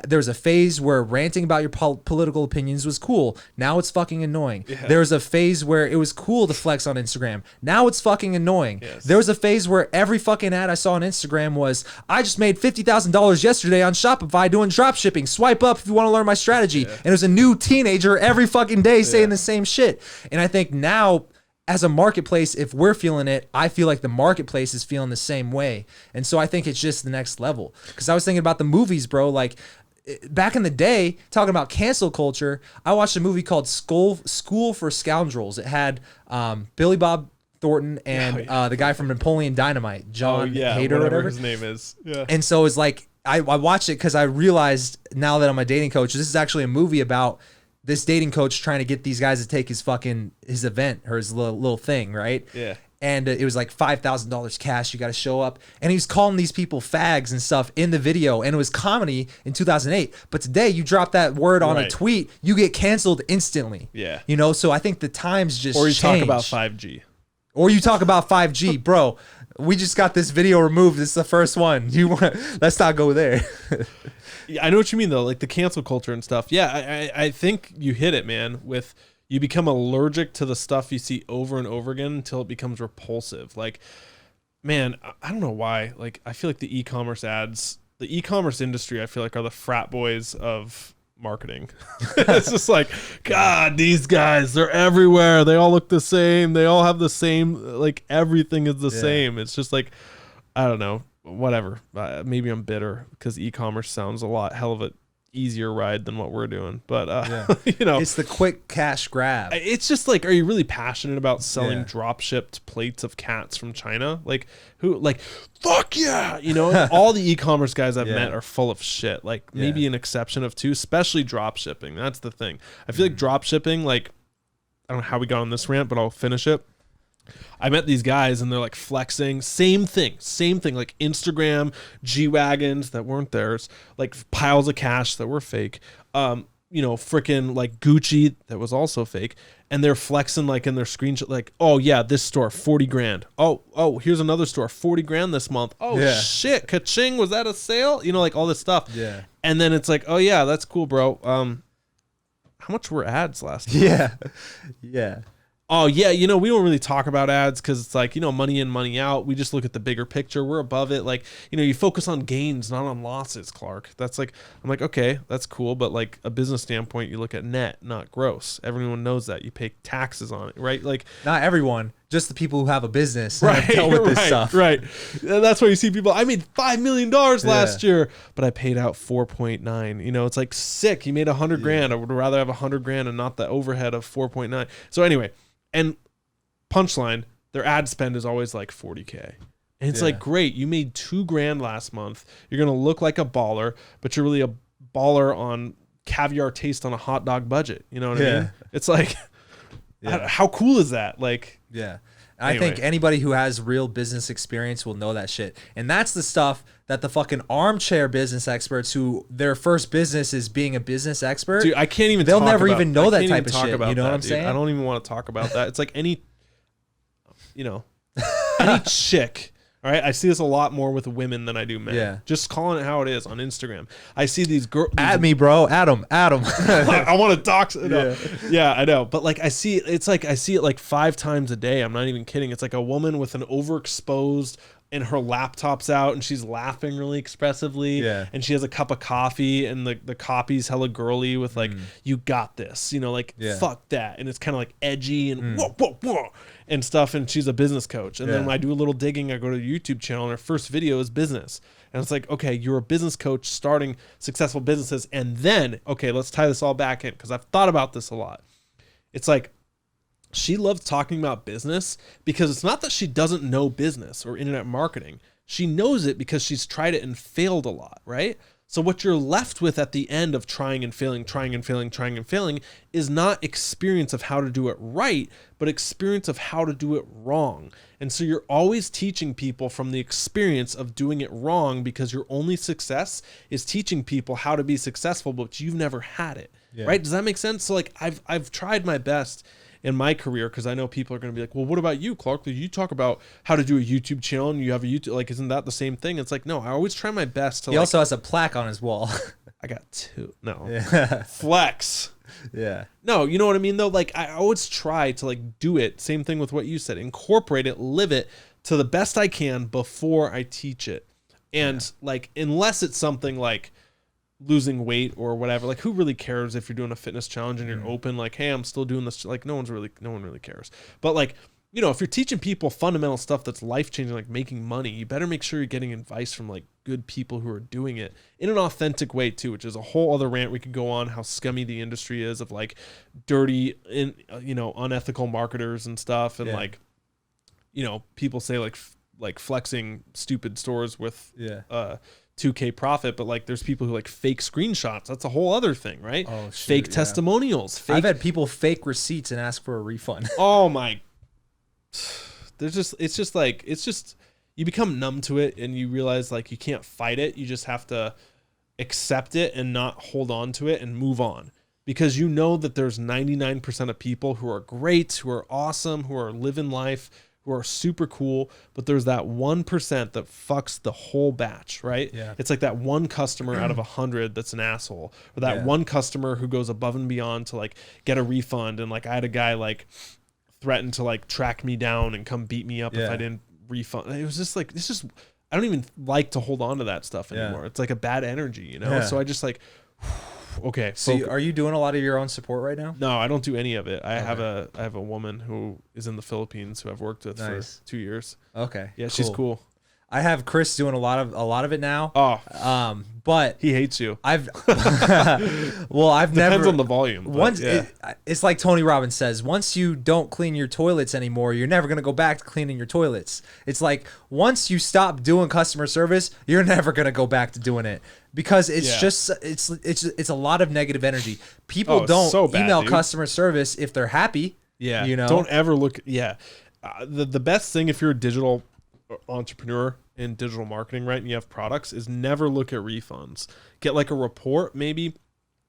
There's a phase where ranting about your political opinions was cool. Now it's fucking annoying. There's a phase where it was cool to flex on Instagram. Now it's fucking annoying. There was a phase where every fucking ad I saw on Instagram was, I just made $50,000 yesterday on Shopify doing drop shipping. Swipe up if you want to learn my strategy. And there's a new teenager every fucking day saying the same shit. And I think now, as a marketplace, if we're feeling it, I feel like the marketplace is feeling the same way. And so I think it's just the next level. Because I was thinking about the movies, bro. Like, back in the day, talking about cancel culture, I watched a movie called School for Scoundrels. It had Billy Bob Thornton and the guy from Napoleon Dynamite, John Hader, whatever his name is. Yeah. And so it's like, I watched it because I realized now that I'm a dating coach, this is actually a movie about this dating coach trying to get these guys to take his event or his little thing, right? Yeah. And it was like $5,000 cash. You got to show up. And he was calling these people fags and stuff in the video. And it was comedy in 2008. But today, you drop that word on a tweet, you get canceled instantly. Yeah. You know, so I think the times just Or you change. talk about 5G. Or you talk about 5G. Bro, we just got this video removed. This is the first one. Let's not go there. Yeah, I know what you mean, though. Like the cancel culture and stuff. Yeah, I think you hit it, man, with... You become allergic to the stuff you see over and over again until it becomes repulsive. Like, man, I don't know why. Like, I feel like the e-commerce industry, I feel like are the frat boys of marketing. It's just like, God, these guys, they're everywhere. They all look the same. They all have the same, like everything is the same. It's just like, I don't know, whatever. Maybe I'm bitter because e-commerce sounds a lot hell of a easier ride than what we're doing, but you know, it's the quick cash grab. It's just like, are you really passionate about selling drop shipped plates of cats from China? Like who, like, fuck yeah, you know? All the e-commerce guys I've met are full of shit. Like maybe an exception of two, especially drop shipping. That's the thing. I feel like drop shipping, like, I don't know how we got on this rant, but I'll finish it. I met these guys and they're like flexing, same thing, like Instagram G-Wagons that weren't theirs, like piles of cash that were fake, you know, freaking like Gucci that was also fake, and they're flexing like in their screenshot, like, oh yeah, this store 40 grand. Oh, here's another store 40 grand this month. Oh shit, ka-ching, was that a sale? You know, like all this stuff. Yeah. And then it's like, oh yeah, that's cool, bro. How much were ads last month? Yeah. Oh, yeah, you know, we don't really talk about ads because it's like, you know, money in, money out. We just look at the bigger picture. We're above it. Like, you know, you focus on gains, not on losses, Clark. That's like, I'm like, okay, that's cool. But like a business standpoint, you look at net, not gross. Everyone knows that. You pay taxes on it, right? Like, not everyone, just the people who have a business. Right. Deal with this stuff. Right. That's why you see people, I made $5 million last year, but I paid out 4.9. You know, it's like sick. You made 100 grand. I would rather have 100 grand and not the overhead of 4.9. So anyway. And punchline, their ad spend is always like 40K. And it's like, great, you made $2 grand last month. You're going to look like a baller, but you're really a baller on caviar taste on a hot dog budget. You know what I mean? It's like, how cool is that? Like, anyway. I think anybody who has real business experience will know that shit. And that's the stuff that the fucking armchair business experts who their first business is being a business expert. Dude, I can't even they'll talk never about, even know that type of talk shit. About you know that, what I'm dude. saying? I don't even want to talk about that. It's like any chick. All right, I see this a lot more with women than I do men. Yeah. Just calling it how it is on Instagram. I see these girls. At me, bro. Adam. I want to dox. No. Yeah, I know. But like I see it like 5 times a day. I'm not even kidding. It's like a woman with an overexposed and her laptop's out and she's laughing really expressively. Yeah. And she has a cup of coffee and the copy's hella girly with like, you got this, you know, like fuck that. And it's kind of like edgy and whoa and stuff. And she's a business coach. And then when I do a little digging, I go to the YouTube channel and her first video is business. And it's like, okay, you're a business coach starting successful businesses. And then, okay, let's tie this all back in because I've thought about this a lot. It's like, she loves talking about business because it's not that she doesn't know business or internet marketing. She knows it because she's tried it and failed a lot, right? So what you're left with at the end of trying and failing is not experience of how to do it right, but experience of how to do it wrong. And so you're always teaching people from the experience of doing it wrong because your only success is teaching people how to be successful, but you've never had it, right? Does that make sense? So like I've tried my best in my career, because I know people are going to be like, well, what about you, Clark? You talk about how to do a YouTube channel and you have a YouTube, like, isn't that the same thing? It's like, no, I always try my best to He also has a plaque on his wall. I got 2. No. Flex. Yeah. No, you know what I mean, though? Like, I always try to, like, do it. Same thing with what you said. Incorporate it, live it to the best I can before I teach it. And, like, unless it's something like losing weight or whatever, like who really cares if you're doing a fitness challenge and you're open like, hey, I'm still doing this, like no one really cares. But like, you know, if you're teaching people fundamental stuff that's life-changing, like making money, you better make sure you're getting advice from like good people who are doing it in an authentic way too, which is a whole other rant we could go on, how scummy the industry is of like dirty, you know, unethical marketers and stuff. And like, you know, people say like flexing stupid stores with 2K profit, but like there's people who like fake screenshots. That's a whole other thing, right? Oh, shoot, fake yeah. testimonials. Fake. I've had people fake receipts and ask for a refund. Oh my. It's just you become numb to it and you realize like you can't fight it. You just have to accept it and not hold on to it and move on, because you know that there's 99% of people who are great, who are awesome, who are living life, who are super cool, but there's that 1% that fucks the whole batch, right? Yeah. It's like that one customer out of 100 that's an asshole, or that one customer who goes above and beyond to like get a refund. And like I had a guy like threaten to like track me down and come beat me up if I didn't refund. It was just like, it's just, I don't even like to hold on to that stuff anymore. It's like a bad energy, you know? Yeah. So I just like, okay. So are you doing a lot of your own support right now? No, I don't do any of it. I have a woman who is in the Philippines who I've worked with for 2 years. Okay. Yeah, she's cool. I have Chris doing a lot of it now. Oh, but he hates you. I've Depends never on the volume. Once yeah. it's like Tony Robbins says, once you don't clean your toilets anymore, you're never gonna go back to cleaning your toilets. It's like once you stop doing customer service, you're never gonna go back to doing it, because it's just it's a lot of negative energy. People don't so bad, email dude. customer service if they're happy. Yeah, you know, don't ever look. Yeah, the best thing if you're a digital entrepreneur in digital marketing, right, and you have products, is never look at refunds. Get like a report maybe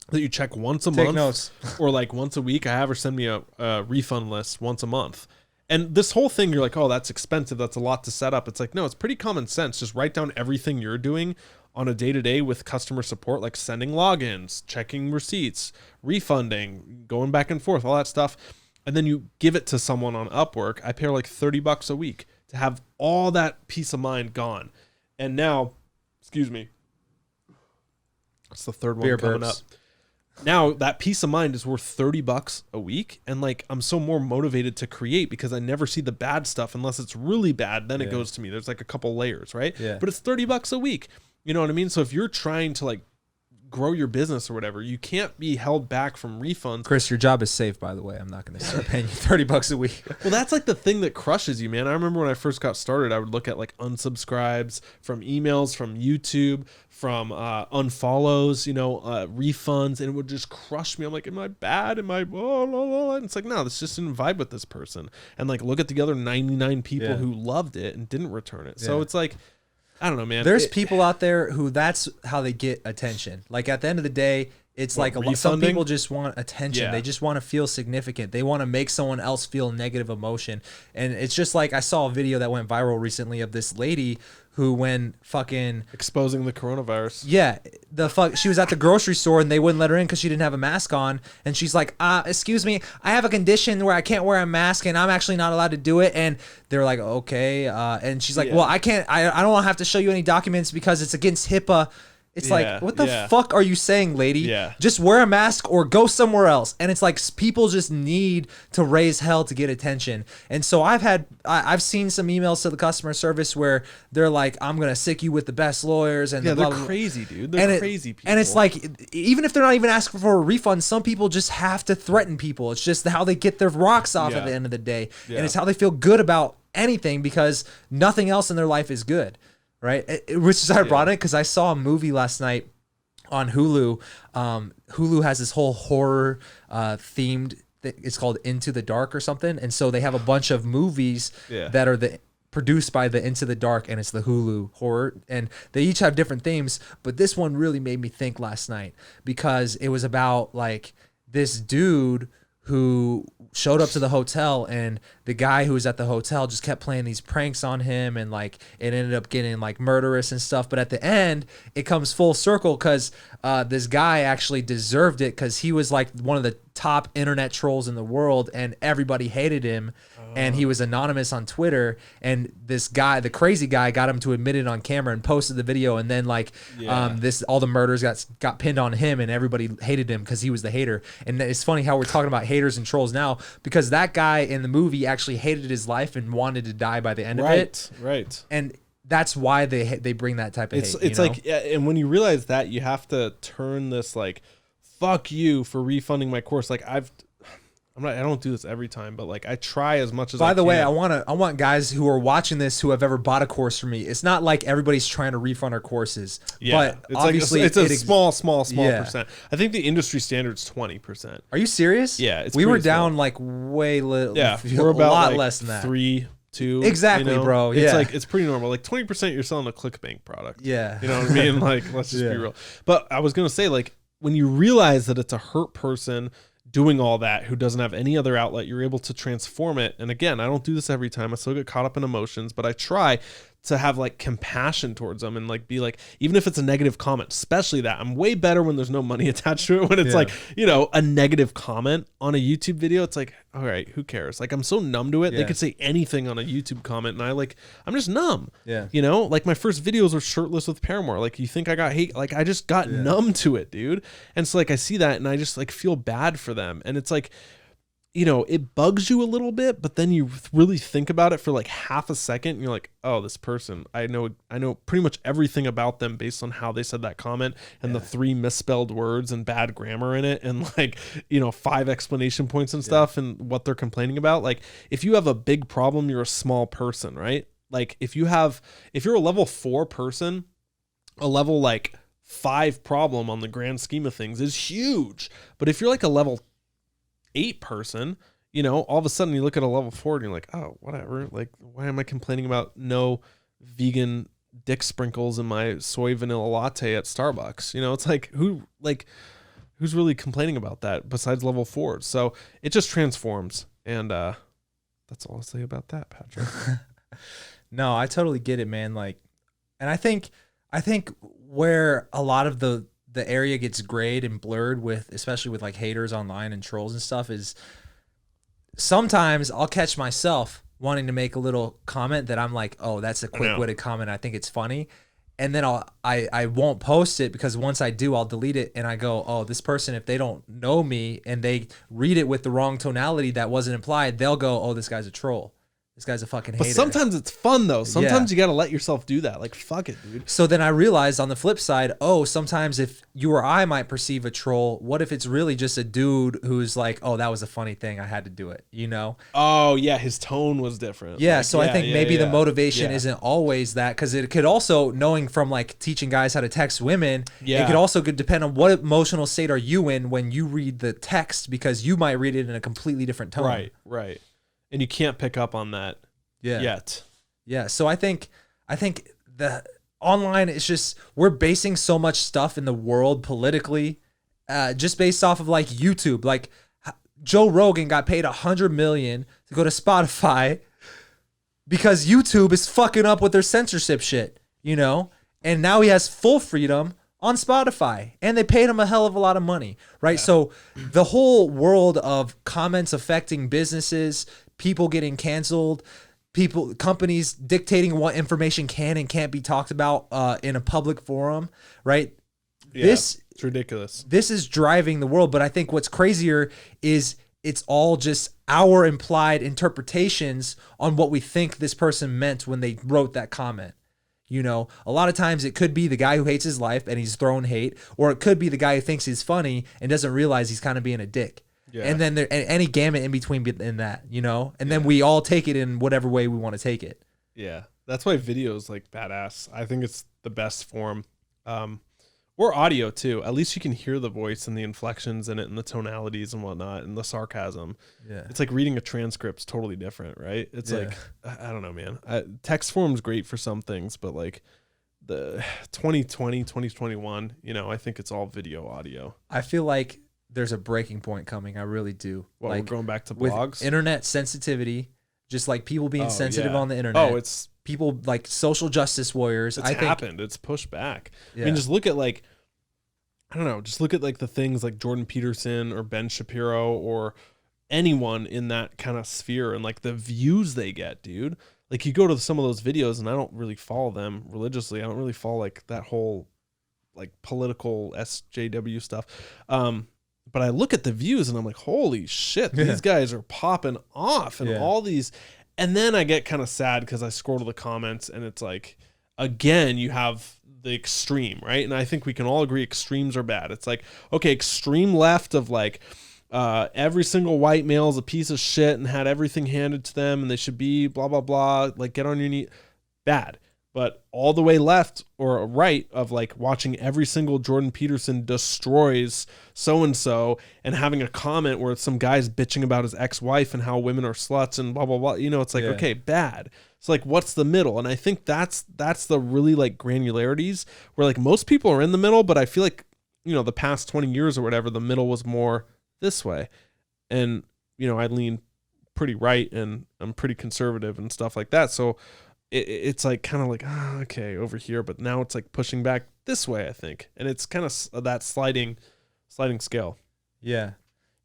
that you check once a month, notes. or like once a week. I have her send me a refund list once a month. And this whole thing, you're like, oh, that's expensive, that's a lot to set up. It's like, no, it's pretty common sense. Just write down everything you're doing on a day-to-day with customer support, like sending logins, checking receipts, refunding, going back and forth, all that stuff. And then you give it to someone on Upwork. I pay her like $30 a week to have all that peace of mind gone. And now, excuse me, it's the third one Beer coming burps. up. Now that peace of mind is worth $30 a week. And like, I'm so more motivated to create because I never see the bad stuff unless it's really bad. Then it goes to me. There's like a couple layers, right? Yeah. But it's $30 a week. You know what I mean? So if you're trying to like grow your business or whatever, you can't be held back from refunds. Chris, your job is safe, by the way. I'm not going to start paying you $30 a week. Well, that's like the thing that crushes you, man. I remember when I first got started, I would look at like unsubscribes from emails, from YouTube, from unfollows, you know, refunds, and it would just crush me. I'm like, am I bad? Am I, and it's like, no, this just didn't vibe with this person. And like, look at the other 99 people who loved it and didn't return it. So it's like, I don't know, man. There's people out there who that's how they get attention. Like at the end of the day, it's like some people just want attention. Yeah. They just want to feel significant. They want to make someone else feel negative emotion. And it's just like I saw a video that went viral recently of this lady who, when fucking exposing the coronavirus. Yeah, she was at the grocery store and they wouldn't let her in because she didn't have a mask on. And she's like, excuse me, I have a condition where I can't wear a mask and I'm actually not allowed to do it. And they're like, okay. And she's like, well, I can't, I don't have to show you any documents because it's against HIPAA. It's like, what the fuck are you saying, lady? Yeah. Just wear a mask or go somewhere else. And it's like people just need to raise hell to get attention. And so I've seen some emails to the customer service where they're like, I'm going to sick you with the best lawyers. And Yeah, blah, they're blah, crazy, dude. They're crazy people. And it's like, even if they're not even asking for a refund, some people just have to threaten people. It's just how they get their rocks off at the end of the day. Yeah. And it's how they feel good about anything because nothing else in their life is good. Right, which is ironic because I saw a movie last night on Hulu. Hulu has this whole horror themed. It's called Into the Dark or something, and so they have a bunch of movies that are produced by the Into the Dark, and it's the Hulu horror, and they each have different themes. But this one really made me think last night because it was about like this dude who showed up to the hotel, and the guy who was at the hotel just kept playing these pranks on him, and like it ended up getting like murderous and stuff. But at the end, it comes full circle because this guy actually deserved it because he was like one of the top internet trolls in the world, and everybody hated him. And he was anonymous on Twitter, and this guy, the crazy guy, got him to admit it on camera and posted the video. And then like all the murders got pinned on him, and everybody hated him because he was the hater. And it's funny how we're talking about haters and trolls now because that guy in the movie actually hated his life and wanted to die by the end of it. Right. And that's why they bring that type of hate. It's like, and when you realize that, you have to turn this like, fuck you for refunding my course. Like I don't do this every time, but like I try as much as By I the can. way, I want guys who are watching this who have ever bought a course from me. It's not like everybody's trying to refund our courses, but it's obviously like a it small Yeah. percent. I think the industry standard's 20%. Are you serious? Yeah, it's we were pretty small. down like way little. Yeah, we're about a lot like less than that. 3, 2. Exactly, bro. It's Yeah. like it's pretty normal. Like 20% you're selling a ClickBank product. Yeah. You know what I mean? Like let's just Yeah. be real. But I was gonna say, like, when you realize that it's a hurt person doing all that who doesn't have any other outlet, you're able to transform it. And again, I don't do this every time. I still get caught up in emotions, but I try to have like compassion towards them and like be like, even if it's a negative comment, especially that, I'm way better when there's no money attached to it. When it's like, you know, a negative comment on a YouTube video, it's like, all right, who cares? Like, I'm so numb to it. They Yeah. could say anything on a YouTube comment and I'm just numb. Yeah. You know, like my first videos were shirtless with Paramore. Like, you think I got hate? Like, I just got numb to it, dude. And so like I see that and I just like feel bad for them. And it's like, you know, it bugs you a little bit, but then you really think about it for like half a second and you're like, oh, this person, I know pretty much everything about them based on how they said that comment and the 3 misspelled words and bad grammar in it and like, you know, 5 explanation points and stuff and what they're complaining about. Like, if you have a big problem, you're a small person, right? Like if you're a level 4 person, a level like 5 problem on the grand scheme of things is huge. But if you're like a level 8 person, you know, all of a sudden you look at a level 4 and you're like, oh, whatever. Like, why am I complaining about no vegan dick sprinkles in my soy vanilla latte at Starbucks? You know, it's like, who's really complaining about that besides level 4? So it just transforms. And that's all I'll say about that, Patrick. No, I totally get it, man. Like, and I think where a lot of the area gets grayed and blurred with, especially with like haters online and trolls and stuff, is sometimes I'll catch myself wanting to make a little comment that I'm like, oh, that's a quick-witted comment. I think it's funny. And then I won't post it because once I do, I'll delete it and I go, oh, this person, if they don't know me and they read it with the wrong tonality that wasn't implied, they'll go, oh, this guy's a troll. This guy's a fucking hater. But sometimes it's fun though. Sometimes you got to let yourself do that. Like, fuck it, dude. So then I realized on the flip side, oh, sometimes if you or I might perceive a troll, what if it's really just a dude who's like, oh, that was a funny thing, I had to do it, you know? Oh, yeah, his tone was different. Yeah, Like, so I think maybe the motivation Yeah. isn't always that, because it could also, knowing from like teaching guys how to text women, Yeah. it could also depend on what emotional state are you in when you read the text, because you might read it in a completely different tone. Right. And you can't pick up on that yet. Yeah, so I think the online is just, we're basing so much stuff in the world politically, just based off of like YouTube. Like Joe Rogan got paid $100 million to go to Spotify because YouTube is fucking up with their censorship shit, you know? And now he has full freedom on Spotify, and they paid him a hell of a lot of money, right? So the whole world of comments affecting businesses, people getting canceled, companies dictating what information can and can't be talked about in a public forum, right? Yeah, It's ridiculous. This is driving the world, but I think what's crazier is it's all just our implied interpretations on what we think this person meant when they wrote that comment. You know, a lot of times it could be the guy who hates his life and he's throwing hate, or it could be the guy who thinks he's funny and doesn't realize he's kind of being a dick. Yeah. And then any gamut in between in that, you know, and then we all take it in whatever way we want to take it. Yeah. That's why video is like badass. I think it's the best form. Or audio too. At least you can hear the voice and the inflections in it and the tonalities and whatnot and the sarcasm. Yeah. It's like reading a transcript's totally different, right? It's like, I don't know, man. Text form's great for some things, but like the 2020, 2021, you know, I think it's all video, audio. I feel like there's a breaking point coming. I really do. Well, like, we're going back to blogs. With internet sensitivity, just like people being sensitive on the internet. Oh, it's people like social justice warriors. It's happened. It's pushed back. Yeah. I mean, just look at like, I don't know, just look at like the things like Jordan Peterson or Ben Shapiro or anyone in that kind of sphere and like the views they get, dude. Like you go to some of those videos and I don't really follow them religiously. I don't really follow like that whole like political SJW stuff. But I look at the views and I'm like, holy shit, these guys are popping off and all these. And then I get kind of sad because I scroll to the comments and it's like, again, you have the extreme, right? And I think we can all agree extremes are bad. It's like, okay, extreme left of like every single white male is a piece of shit and had everything handed to them and they should be blah, blah, blah. Like, get on your knee. Bad. But all the way left or right of like watching every single Jordan Peterson destroys so-and-so and having a comment where some guy's bitching about his ex-wife and how women are sluts and blah, blah, blah. You know, it's like, okay, bad. It's like, what's the middle? And I think that's the really like granularities where like most people are in the middle, but I feel like, you know, the past 20 years or whatever, the middle was more this way. And, you know, I lean pretty right and I'm pretty conservative and stuff like that. So it's like kind of like, okay, over here, but now it's like pushing back this way, I think. And it's kind of that sliding scale. Yeah.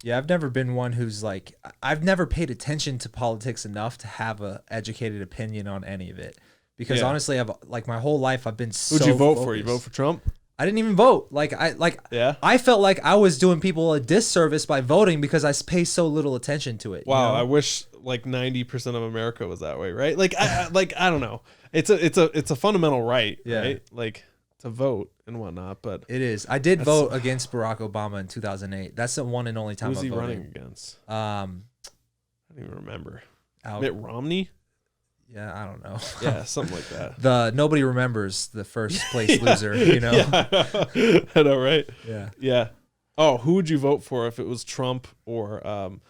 Yeah. I've never been one who's like, I've never paid attention to politics enough to have a educated opinion on any of it. Because honestly, I've like my whole life, I've been so Who'd you vote focused. for? You vote for Trump? I didn't even vote. I felt like I was doing people a disservice by voting because I pay so little attention to it. Wow, you know? I wish like 90% of America was that way, right? Like I don't know. It's a fundamental right, right? Like to vote and whatnot, but it is. I did vote against Barack Obama in 2008. That's the one and only time who's I've he voted. running against? I don't even remember. Mitt Romney? Yeah, I don't know. Yeah, something like that. Nobody remembers the first place loser, you know? I know, right? Yeah. Yeah. Oh, who would you vote for if it was Trump or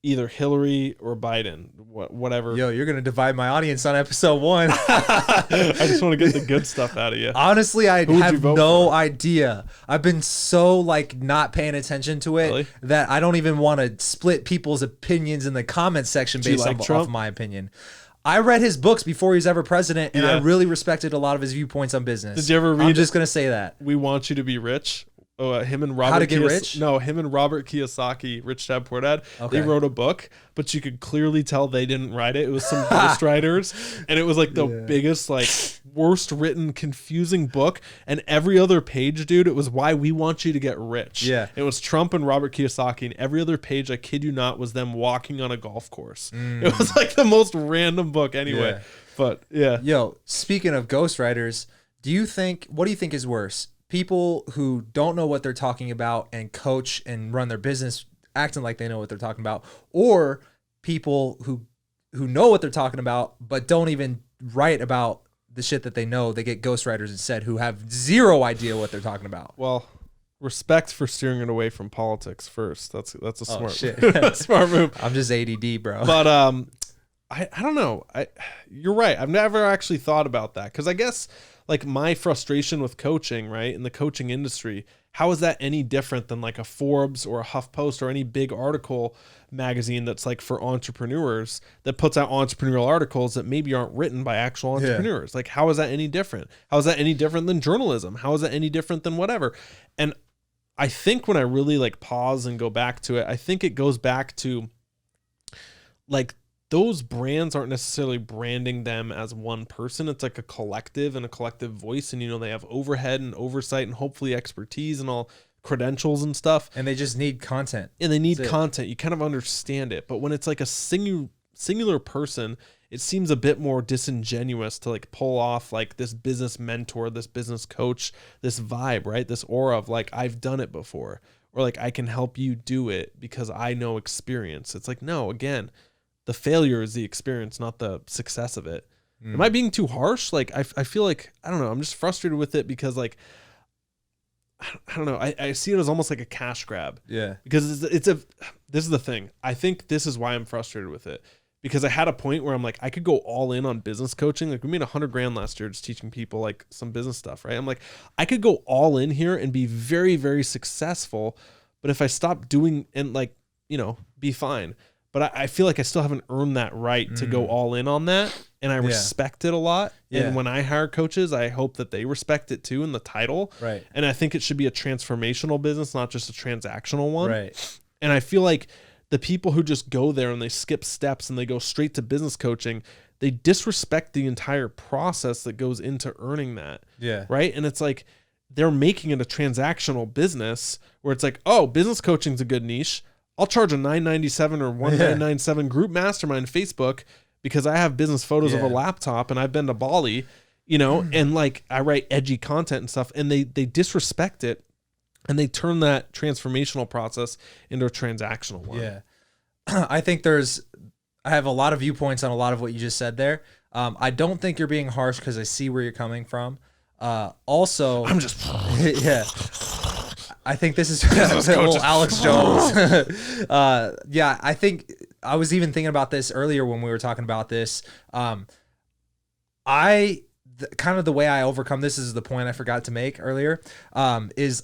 either Hillary or Biden? Whatever. Yo, you're going to divide my audience on episode 1. I just want to get the good stuff out of you. Honestly, I have no idea. I've been so like not paying attention to it that I don't even want to split people's opinions in the comment section based off my opinion. I read his books before he was ever president, and I really respected a lot of his viewpoints on business. Did you ever read? I'm just gonna say that. We Want You to Be Rich. Him and Robert. How to Get Rich? No, him and Robert Kiyosaki, Rich Dad Poor Dad. Okay. They wrote a book, but you could clearly tell they didn't write it. It was some ghostwriters, and it was like the biggest, like worst written, confusing book. And every other page, dude, it was why we want you to get rich. Yeah, it was Trump and Robert Kiyosaki, and every other page, I kid you not, was them walking on a golf course. It was like the most random book, anyway. But yeah. Yo, speaking of ghostwriters, what do you think is worse? People who don't know what they're talking about and coach and run their business acting like they know what they're talking about, or people who know what they're talking about but don't even write about the shit that they know. They get ghostwriters instead who have zero idea what they're talking about. Well, respect for steering it away from politics first. That's a smart smart move. I'm just ADD, bro. But I don't know. You're right. I've never actually thought about that because I guess like my frustration with coaching, right, in the coaching industry, how is that any different than like a Forbes or a HuffPost or any big article magazine that's like for entrepreneurs that puts out entrepreneurial articles that maybe aren't written by actual entrepreneurs? Like, how is that any different? How is that any different than journalism? How is that any different than whatever? And I think when I really like pause and go back to it, I think it goes back to like those brands aren't necessarily branding them as one person. It's like a collective and a collective voice. And, you know, they have overhead and oversight and hopefully expertise and all credentials and stuff. And they just need content. And they need content. You kind of understand it. But when it's like a singular person, it seems a bit more disingenuous to like pull off like this business mentor, this business coach, this vibe, right? This aura of like, I've done it before, or like, I can help you do it because I know experience. It's like, no, again, the failure is the experience, not the success of it. Am I being too harsh? Like, I feel like, I don't know. I'm just frustrated with it because like, I don't know. I see it as almost like a cash grab. Yeah. Because this is the thing. I think this is why I'm frustrated with it, because I had a point where I'm like, I could go all in on business coaching. Like we made $100,000 last year just teaching people like some business stuff, right? I'm like, I could go all in here and be very, very successful. But if I stop doing and like, you know, be fine. But I feel like I still haven't earned that right to go all in on that. And I respect it a lot. And when I hire coaches, I hope that they respect it too in the title. Right. And I think it should be a transformational business, not just a transactional one. Right. And I feel like the people who just go there and they skip steps and they go straight to business coaching, they disrespect the entire process that goes into earning that. Yeah. Right. And it's like they're making it a transactional business where it's like, oh, business coaching's a good niche. I'll charge a $997 or $1997 group mastermind Facebook because I have business photos of a laptop and I've been to Bali, you know, and like I write edgy content and stuff, and they disrespect it and they turn that transformational process into a transactional one. Yeah. I think I have a lot of viewpoints on a lot of what you just said there. I don't think you're being harsh because I see where you're coming from. Also, I'm just yeah. I think this is little Alex Jones. Yeah, I think I was even thinking about this earlier when we were talking about this. Kind of the way I overcome this is the point I forgot to make earlier. Is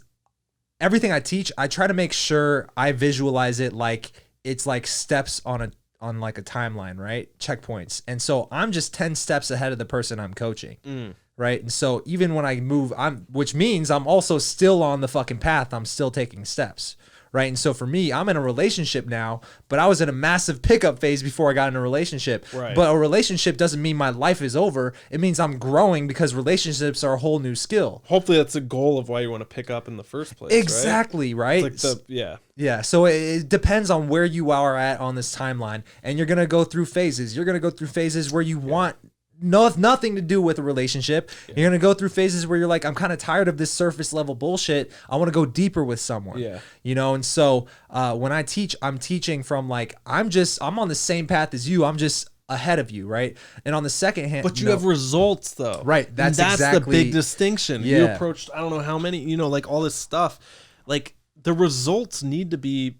everything I teach, I try to make sure I visualize it like it's like steps on like a timeline, right? Checkpoints. And so I'm just 10 steps ahead of the person I'm coaching. Right. And so even when I move, which means I'm also still on the fucking path. I'm still taking steps. Right. And so for me, I'm in a relationship now, but I was in a massive pickup phase before I got in a relationship. Right. But a relationship doesn't mean my life is over. It means I'm growing because relationships are a whole new skill. Hopefully that's the goal of why you want to pick up in the first place. Exactly. Right. It's like Yeah. So it depends on where you are at on this timeline. And you're going to go through phases. You're going to go through phases where you want nothing to do with a relationship. Yeah. You're going to go through phases where you're like, I'm kind of tired of this surface level bullshit. I want to go deeper with someone. Yeah. You know, and so when I teach, I'm teaching from like, I'm on the same path as you. I'm just ahead of you, right? And on the second hand, but you have results though, right? That's exactly the big distinction. Yeah. You approached, I don't know how many, like all this stuff, like the results need to be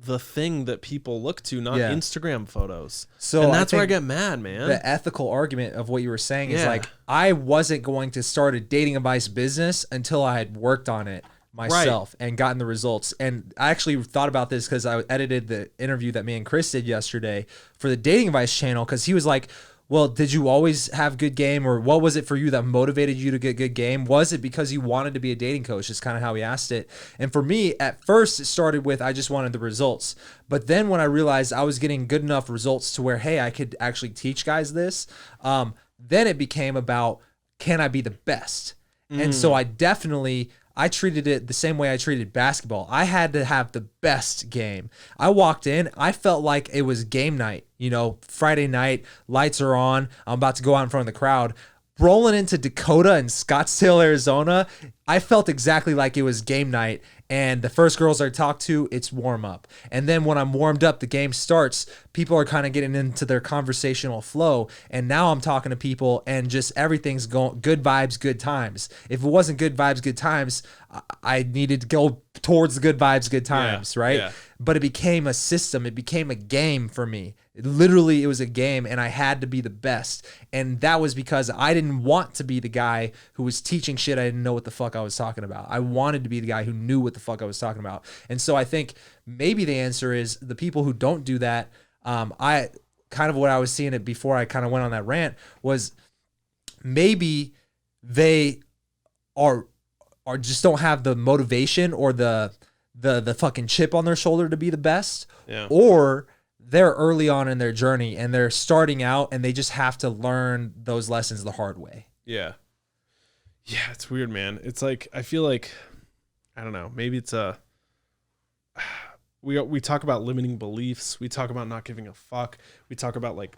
the thing that people look to, not Instagram photos. So and that's where I get mad, man. The ethical argument of what you were saying is like, I wasn't going to start a dating advice business until I had worked on it myself and gotten the results. And I actually thought about this because I edited the interview that me and Chris did yesterday for the dating advice channel. Cause he was like, well, did you always have good game, or what was it for you that motivated you to get good game? Was it because you wanted to be a dating coach? Is kind of how he asked it. And for me, at first, it started with I just wanted the results. But then when I realized I was getting good enough results to where, hey, I could actually teach guys this, then it became about, can I be the best? And so I treated it the same way I treated basketball. I had to have the best game. I walked in, I felt like it was game night. Friday night, lights are on. I'm about to go out in front of the crowd. Rolling into Dakota and Scottsdale, Arizona, I felt exactly like it was game night. And the first girls I talk to, it's warm up. And then when I'm warmed up, the game starts. People are kind of getting into their conversational flow. And now I'm talking to people and just everything's going good vibes, good times. If it wasn't good vibes, good times, I needed to go towards the good vibes, good times, right? Yeah. But it became a system. It became a game for me. It was a game, and I had to be the best. And that was because I didn't want to be the guy who was teaching shit I didn't know what the fuck I was talking about. I wanted to be the guy who knew what the fuck I was talking about. And so I think maybe the answer is the people who don't do that. I kind of what I was seeing it before I kind of went on that rant was maybe they are just don't have the motivation or the fucking chip on their shoulder to be the best, or they're early on in their journey and they're starting out and they just have to learn those lessons the hard way. Yeah. Yeah. It's weird, man. It's like, I feel like, I don't know, maybe it's we talk about limiting beliefs. We talk about not giving a fuck. We talk about like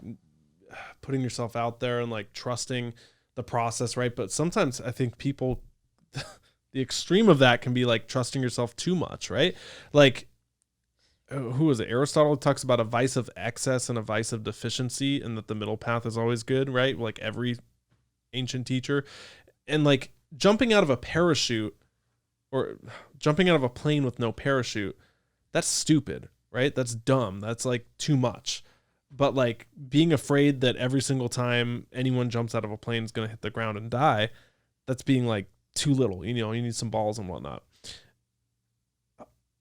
putting yourself out there and like trusting the process. Right. But sometimes I think people, the extreme of that can be like trusting yourself too much. Right. Like, who is it? Aristotle talks about a vice of excess and a vice of deficiency, and that the middle path is always good, right? Like every ancient teacher. And like jumping out of a parachute or jumping out of a plane with no parachute, that's stupid, right? That's dumb. That's like too much. But like being afraid that every single time anyone jumps out of a plane is going to hit the ground and die, that's being like too little. You need some balls and whatnot.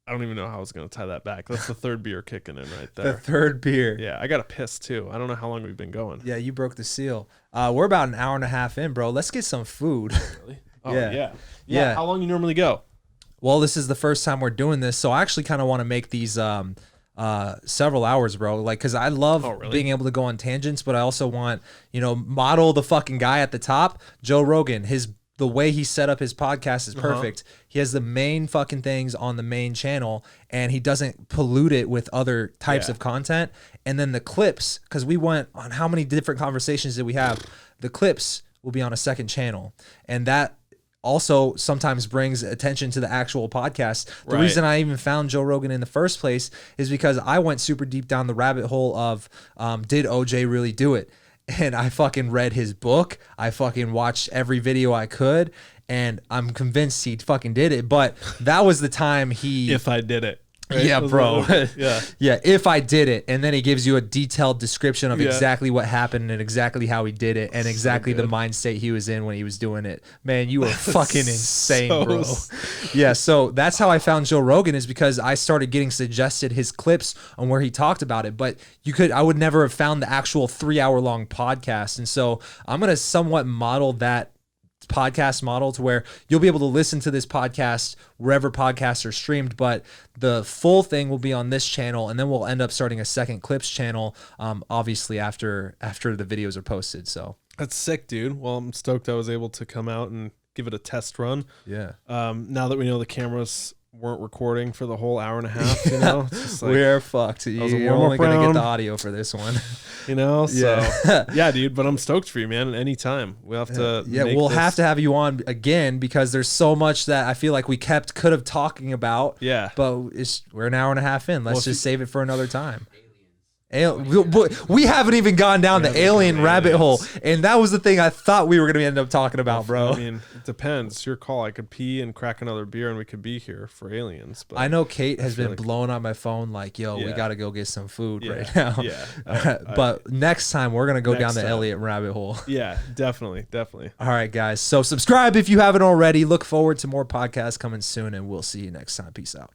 I don't even know how I was going to tie that back. That's the third beer kicking in right there. The third beer. Yeah, I got to piss too. I don't know how long we've been going. Yeah, you broke the seal. We're about an hour and a half in, bro. Let's get some food. Really? Oh, yeah. How long you normally go? Well, this is the first time we're doing this, so I actually kind of want to make these several hours, bro. Like, because I love being able to go on tangents, but I also want, model the fucking guy at the top, Joe Rogan. The way he set up his podcast is perfect. He has the main fucking things on the main channel, and he doesn't pollute it with other types of content. And then the clips, because we went on how many different conversations did we have? The clips will be on a second channel. And that also sometimes brings attention to the actual podcast. The Right. reason I even found Joe Rogan in the first place is because I went super deep down the rabbit hole of did OJ really do it? And I fucking read his book. I fucking watched every video I could, and I'm convinced he fucking did it. But that was the time he... If I did it. Right? Yeah, bro. Yeah. Yeah, if I did it. And then he gives you a detailed description of Yeah. exactly what happened and exactly how he did it and exactly the good. mind state he was in when he was doing it. Man, you were fucking insane, So bro. Yeah, so that's how I found Joe Rogan, is because I started getting suggested his clips on where he talked about it. But I would never have found the actual 3-hour long podcast. And so I'm going to somewhat model that podcast model to where you'll be able to listen to this podcast wherever podcasts are streamed, but the full thing will be on this channel, and then we'll end up starting a second clips channel, obviously after the videos are posted. So That's sick, dude. Well, I'm stoked I was able to come out and give it a test run. yeah, Now that we know the cameras weren't recording for the whole hour and a half, you know, it's just like, we're fucked. was a You're warm-up only gonna get round. the audio for this one. you know, so Yeah. yeah, dude. But I'm stoked for you, man. Anytime we have to, Yeah, make we'll this- have to have you on again because there's so much that I feel like we could have talking about. Yeah, But we're an hour and a half in. Let's Well, if just save it for another time. We haven't even gone down the alien rabbit hole, and that was the thing I thought we were going to end up talking about, bro. I mean, it depends. It's your call. I could pee and crack another beer, and we could be here for aliens. But I know Kate has feel been like- blowing on my phone like, yo, we Yeah. got to go get some food Yeah, right now. yeah. But next time, we're going to go down Next the time. Elliot rabbit hole. yeah, definitely. All right, guys. So subscribe if you haven't already. Look forward to more podcasts coming soon, and we'll see you next time. Peace out.